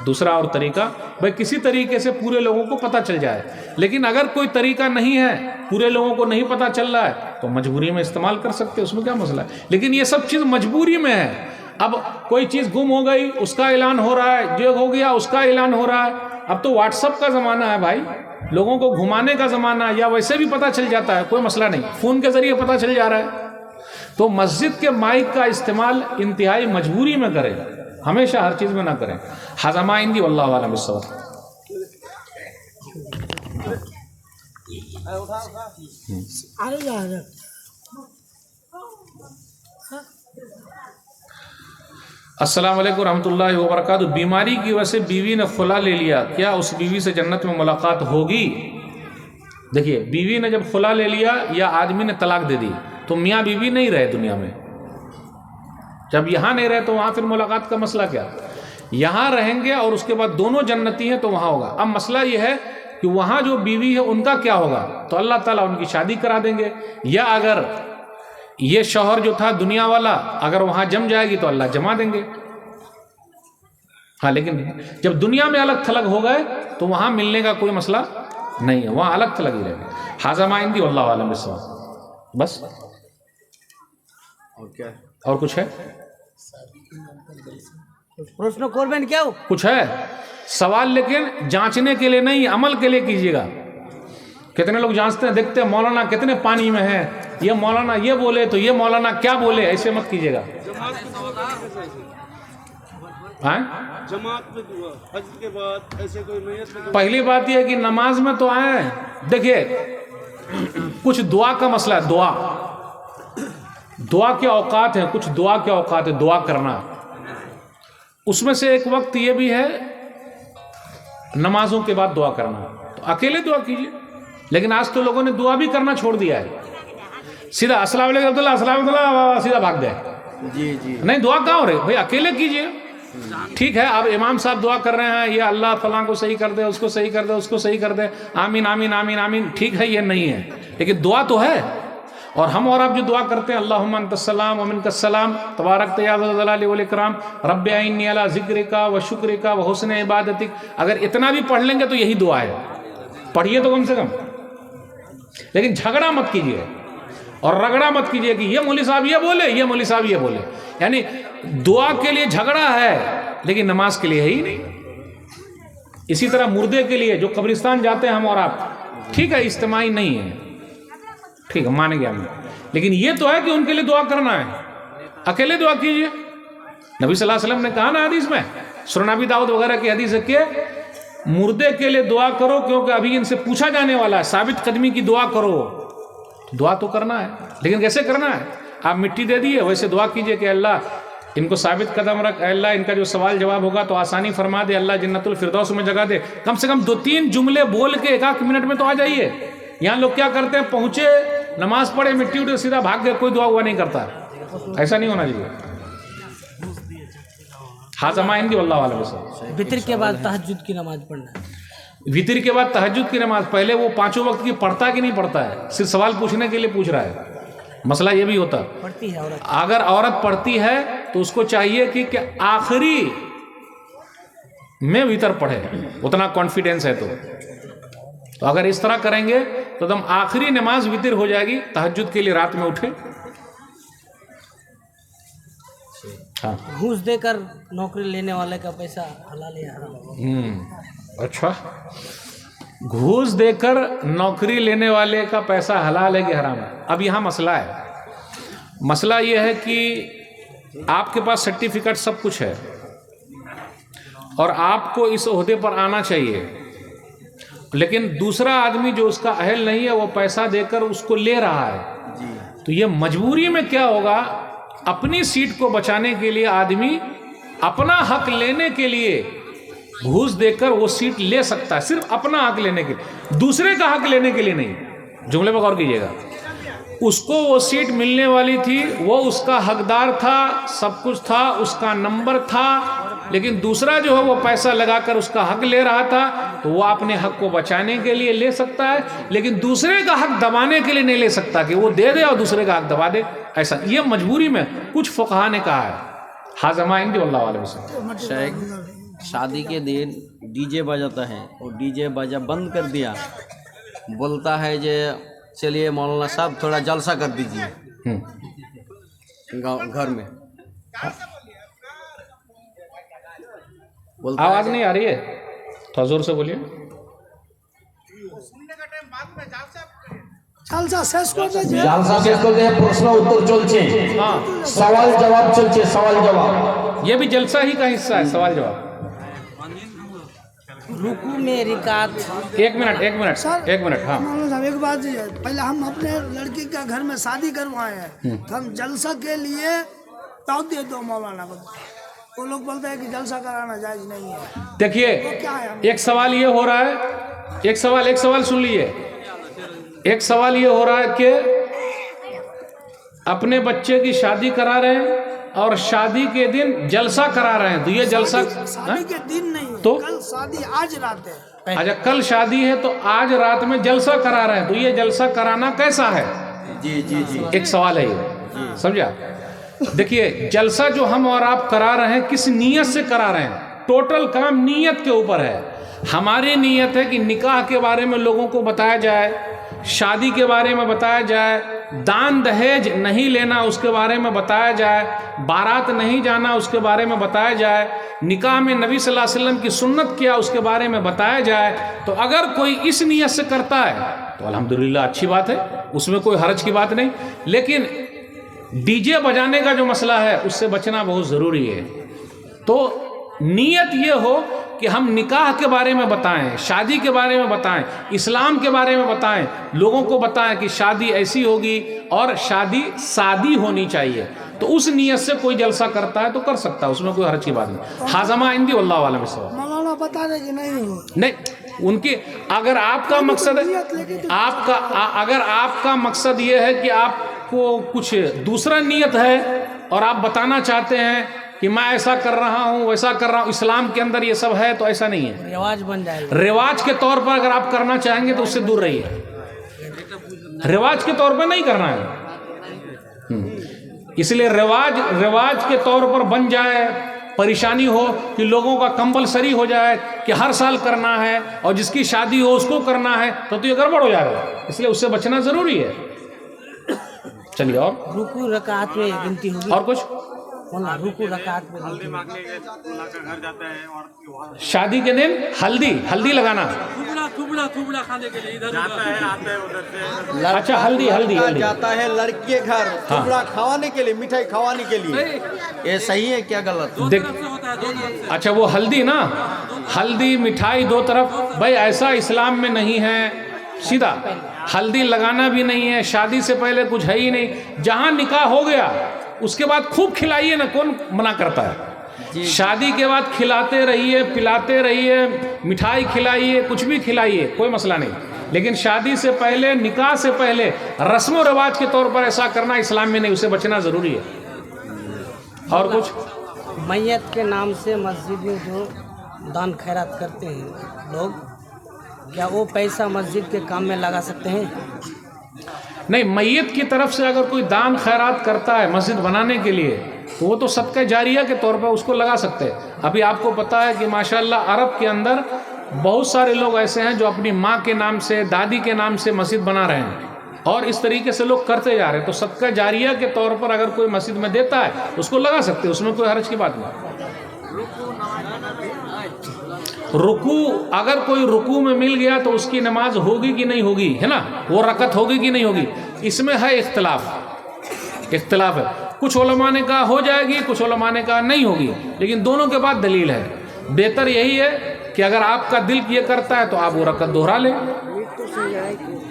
دوسرا اور طریقہ، بھائی کسی طریقے سے پورے لوگوں کو پتہ چل جائے، لیکن اگر کوئی طریقہ نہیں ہے، پورے لوگوں کو نہیں پتہ چل رہا ہے تو مجبوری میں استعمال کر سکتے، اس میں کیا مسئلہ ہے، لیکن یہ سب چیز مجبوری میں ہے۔ اب کوئی چیز گم ہو گئی اس کا اعلان ہو رہا ہے، جو ہو گیا اس کا اعلان ہو رہا ہے، اب تو واٹس ایپ کا زمانہ ہے بھائی، لوگوں کو گھمانے کا زمانہ ہے، یا ویسے بھی پتہ چل جاتا ہے، کوئی مسئلہ نہیں، فون کے ذریعے پتہ چل جا رہا ہے، تو مسجد کے مائک کا استعمال انتہائی مجبوری میں کریں، ہمیشہ ہر چیز میں نہ کریں۔ حضما عندی واللہ اعلم بالصواب۔ السلام علیکم ورحمۃ اللہ وبرکاتہ، بیماری کی وجہ سے بیوی نے خلا لے لیا، کیا اس بیوی سے جنت میں ملاقات ہوگی؟ دیکھیے بیوی نے جب خلا لے لیا یا آدمی نے طلاق دے دی تو میاں بیوی نہیں رہے دنیا میں، جب یہاں نہیں رہے تو وہاں پھر ملاقات کا مسئلہ کیا؟ یہاں رہیں گے اور اس کے بعد دونوں جنتی ہیں تو وہاں ہوگا۔ اب مسئلہ یہ ہے کہ وہاں جو بیوی ہے ان کا کیا ہوگا، تو اللہ تعالیٰ ان کی شادی کرا دیں گے، یا اگر یہ شوہر جو تھا دنیا والا اگر وہاں جم جائے گی تو اللہ جما دیں گے، ہاں، لیکن جب دنیا میں الگ تھلگ ہو گئے تو وہاں ملنے کا کوئی مسئلہ نہیں ہے، وہاں الگ تھلگ ہی رہے گا۔ حاضر عندی واللہ اعلم بالصواب۔ بس اور کیا اور کچھ ہے؟ پرشن کربین کیا کچھ ہے سوال، لیکن جانچنے کے لیے نہیں، عمل کے لیے کیجیے گا۔ کتنے لوگ جانچتے ہیں، دیکھتے ہیں مولانا کتنے پانی میں ہیں، یہ مولانا یہ بولے تو یہ مولانا کیا بولے، ایسے مت کیجیے گا۔ جماعت میں دعا حج کے بعد ایسے کوئی میت میں پہلی بات یہ ہے کہ نماز میں تو آئیں، دیکھیے کچھ دعا کا مسئلہ ہے، دعا کے اوقات ہیں، کچھ دعا کے اوقات ہے دعا کرنا، اس میں سے ایک وقت یہ بھی ہے نمازوں کے بعد دعا کرنا، تو اکیلے دعا کیجیے، لیکن آج تو لوگوں نے دعا بھی کرنا چھوڑ دیا ہے، سیدھا السلام علیکم عبداللہ السلام علیکم سیدھا بھاگ گئے، جی جی نہیں دعا کہاں ہو رہی بھائی، اکیلے کیجیے۔ ٹھیک ہے اب امام صاحب دعا کر رہے ہیں، یہ اللہ فلاں کو صحیح کر دے، اس کو صحیح کر دے، اس کو صحیح کر دے، آمین آمین آمین آمین، ٹھیک ہے یہ نہیں ہے، لیکن دعا تو ہے، اور ہم اور آپ جو دعا کرتے ہیں اللہم انت السلام ومنک السلام تبارک یا ذا الجلال والاکرام رب اعنی علی ذکرک و شکرک و حسن عبادتک، اگر اتنا بھی پڑھ لیں گے تو یہی دعا ہے، پڑھیے تو کم سے کم، لیکن جھگڑا مت کیجیے اور رگڑا مت کیجیے کہ یہ مولوی صاحب یہ بولے، یہ مولوی صاحب یہ بولے، یعنی دعا کے لیے جھگڑا ہے لیکن نماز کے لیے ہے ہی نہیں۔ اسی طرح مردے کے لیے جو قبرستان جاتے ہیں ہم اور آپ، ٹھیک ہے اجتماعی نہیں ہے، ٹھیک ہے مان گیا میں، لیکن یہ تو ہے کہ ان کے لیے دعا کرنا ہے، اکیلے دعا کیجیے۔ نبی صلی اللہ علیہ وسلم نے کہا نا حدیث میں، سنن ابی داؤد وغیرہ کی حدیث ہے کہ مردے کے لیے دعا کرو کیونکہ ابھی ان سے پوچھا جانے والا ہے، ثابت قدمی کی دعا کرو، دعا تو کرنا ہے، لیکن کیسے کرنا ہے؟ آپ مٹی دے دیے ویسے دعا کیجئے کہ اللہ ان کو ثابت قدم رکھ، اے اللہ ان کا جو سوال جواب ہوگا تو آسانی فرما دے، اللہ جنت الفردوس میں جگہ دے، کم سے کم 2-3 جملے بول کے 1 منٹ میں تو آ جائیے۔ یہاں لوگ کیا کرتے ہیں، پہنچے نماز پڑھے مٹی اٹھے سیدھا بھاگ گئے، کوئی دعا ہوا نہیں کرتا، ایسا نہیں ہونا چاہیے۔ حاضمہ ہندی واللہ علیہ وسلم۔ وطر کے بعد تہجد کی نماز پڑھنا ہے، وطر کے بعد تہجد کی نماز، پہلے وہ 5 وقت کی پڑھتا کہ نہیں پڑھتا ہے، صرف سوال پوچھنے کے لیے پوچھ رہا ہے، مسئلہ یہ بھی ہوتا پڑھتی ہے عورت، اگر عورت پڑھتی ہے تو اس کو چاہیے کہ آخری میں وطر پڑھے، اتنا کانفیڈنس ہے تو اگر اس طرح کریں گے تو تم آخری نماز وطر ہو جائے گی، تہجد کے لیے رات میں اٹھے۔ ہاں گھوس دے کر نوکری لینے والے کا پیسہ حلال ہے حرام؟ اچھا، گھوس دے کر نوکری لینے والے کا پیسہ حلال ہے کہ حرام ہے؟ اب یہاں مسئلہ ہے، مسئلہ یہ ہے کہ آپ کے پاس سرٹیفکیٹ سب کچھ ہے اور آپ کو اس عہدے پر آنا چاہیے، لیکن دوسرا آدمی جو اس کا اہل نہیں ہے وہ پیسہ دے کر اس کو لے رہا ہے، تو یہ مجبوری میں کیا ہوگا، اپنی سیٹ کو بچانے کے لیے آدمی اپنا حق لینے کے لیے گھوس دے کر وہ سیٹ لے سکتا ہے، صرف اپنا حق لینے کے لیے، دوسرے کا حق لینے کے لیے نہیں۔ جملے پہ غور کیجیے گا، اس کو وہ سیٹ ملنے والی تھی، وہ اس کا حقدار تھا، سب کچھ تھا، اس کا نمبر تھا، لیکن دوسرا جو ہے وہ پیسہ لگا کر اس کا حق لے رہا تھا، تو وہ اپنے حق کو بچانے کے لیے لے سکتا ہے، لیکن دوسرے کا حق دبانے کے لیے نہیں لے سکتا کہ وہ دے دے اور دوسرے کا حق دبا دے، ایسا یہ مجبوری میں کچھ فقہا نے کہا ہے۔ حاضمہ عندی واللہ علیہ وسلم۔ شیخ شادی کے دن ڈی جے بجاتا ہے، اور ڈی جے بجا بند کر دیا، بولتا ہے کہ چلیے مولانا صاحب تھوڑا جلسہ کر دیجیے گھر میں۔ آواز نہیں آ رہی ہے، تھوڑا زور سے بولیے۔ জালসা শেষ করতেছে জালসা শেষ করতে প্রশ্ন উত্তর চলছে, সওয়াল জবাব চলছে, সওয়াল জবাব। یہ بھی جلسہ ہی کا حصہ ہے، سوال جواب۔ رکوع میں رکعت، ایک منٹ ہاں۔ مولانا صاحب ایک بات ہے، پہلے ہم اپنے لڑکی کا گھر میں شادی کروائے ہیں تو ہم جلسہ کے لیے دعوت دے دو مولانا کو، وہ لوگ بولتے ہیں کہ جلسہ کرانا جائز نہیں ہے، دیکھیے ایک سوال یہ ہو رہا ہے، ایک سوال سن لیجیے، ایک سوال یہ ہو رہا ہے کہ اپنے بچے کی شادی کرا رہے ہیں اور شادی کے دن جلسہ کرا رہے ہیں، تو یہ جلسہ شادی کے دن نہیں تو کل شادی آج رات ہے، اچھا کل شادی ہے تو آج رات میں جلسہ کرا رہے ہیں، تو یہ جلسہ کرانا کیسا ہے؟ ایک سوال ہے یہ، سمجھا؟ دیکھیے جلسہ جو ہم اور آپ کرا رہے ہیں کس نیت سے کرا رہے ہیں، ٹوٹل کام نیت کے اوپر ہے۔ ہماری نیت ہے کہ نکاح کے بارے میں لوگوں کو بتایا جائے، شادی کے بارے میں بتایا جائے، دان دہیج نہیں لینا اس کے بارے میں بتایا جائے، بارات نہیں جانا اس کے بارے میں بتایا جائے، نکاح میں نبی صلی اللہ علیہ وسلم کی سنت کیا اس کے بارے میں بتایا جائے۔ تو اگر کوئی اس نیت سے کرتا ہے تو الحمدللہ اچھی بات ہے، اس میں کوئی حرج کی بات نہیں، لیکن ڈی جے بجانے کا جو مسئلہ ہے اس سے بچنا بہت ضروری ہے۔ تو نیت یہ ہو کہ ہم نکاح کے بارے میں بتائیں، شادی کے بارے میں بتائیں، اسلام کے بارے میں بتائیں، لوگوں کو بتائیں کہ شادی ایسی ہوگی اور شادی سادی ہونی چاہیے، تو اس نیت سے کوئی جلسہ کرتا ہے تو کر سکتا ہے، اس میں کوئی حرج کی بات نہیں۔ حاضمہ عندی واللہ عالم الصواب۔ مولانا بتا دیں کہ نہیں ان کی اگر آپ کا مقصد اگر آپ کا مقصد یہ ہے کہ آپ کو کچھ دوسرا نیت ہے اور آپ بتانا چاہتے ہیں کہ میں ایسا کر رہا ہوں ویسا کر رہا ہوں، اسلام کے اندر یہ سب ہے، تو ایسا نہیں ہے، رواج بن جائے گا۔ رواج کے طور پر اگر آپ کرنا چاہیں گے تو اس سے دور رہیے، رواج کے طور پر نہیں کرنا ہے، اس لیے رواج کے طور پر بن جائے، پریشانی ہو کہ لوگوں کا کمپلسری ہو جائے کہ ہر سال کرنا ہے اور جس کی شادی ہو اس کو کرنا ہے، تو یہ گڑبڑ ہو جائے گا، اس لیے اس سے بچنا ضروری ہے۔ چلیے اور رکوع رکعت میں گنتی ہوگی، اور کچھ رکوع رکعت میں گنتی ہوگی۔ شادی کے دن ہلدی لگانا، اچھا ہلدی جاتا ہے لڑکی کے گھر ٹکڑا کھوانے کے لیے، مٹھائی کھوانے کے لیے، یہ صحیح ہے کیا غلط؟ اچھا وہ ہلدی مٹھائی دو طرف، بھائی ایسا اسلام میں نہیں ہے، سیدھا ہلدی لگانا بھی نہیں ہے، شادی سے پہلے کچھ ہے ہی نہیں، جہاں نکاح ہو گیا اس کے بعد خوب کھلائیے نا، کون منع کرتا ہے؟ شادی کے بعد کھلاتے رہیے، پلاتے رہیے، مٹھائی کھلائیے، کچھ بھی کھلائیے، کوئی مسئلہ نہیں، لیکن شادی سے پہلے، نکاح سے پہلے رسم و رواج کے طور پر ایسا کرنا اسلام میں نہیں، اسے بچنا ضروری ہے۔ اور کچھ میت کے نام سے مسجد میں جو دان خیرات کرتے ہیں لوگ، کیا وہ پیسہ مسجد کے کام میں لگا سکتے ہیں؟ نہیں، میت کی طرف سے اگر کوئی دان خیرات کرتا ہے مسجد بنانے کے لیے تو وہ تو صدقہ جاریہ کے طور پر اس کو لگا سکتے ہیں۔ ابھی آپ کو پتا ہے کہ ماشاءاللہ عرب کے اندر بہت سارے لوگ ایسے ہیں جو اپنی ماں کے نام سے، دادی کے نام سے مسجد بنا رہے ہیں، اور اس طریقے سے لوگ کرتے جا رہے ہیں، تو صدقہ جاریہ کے طور پر اگر کوئی مسجد میں دیتا ہے اس کو لگا سکتے ہیں، اس میں کوئی حرج کی بات نہیں۔ رکوع اگر کوئی رکوع میں مل گیا تو اس کی نماز ہوگی کہ نہیں ہوگی، ہے نا، وہ رکعت ہوگی کہ نہیں ہوگی، اس میں ہے اختلاف ہے، کچھ علماء نے کہا ہو جائے گی، کچھ علماء نے کہا نہیں ہوگی، لیکن دونوں کے بعد دلیل ہے۔ بہتر یہی ہے کہ اگر آپ کا دل یہ کرتا ہے تو آپ وہ رکعت دوہرا لیں،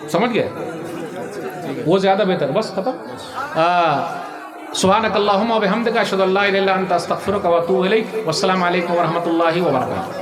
سمجھ گئے، وہ زیادہ بہتر، بس ختم۔ سبحانک اللہم و بحمدک اشہد ان لا الہ الا انت استغفرک و اتوب الیک، والسلام علیکم ورحمۃ اللہ وبرکاتہ۔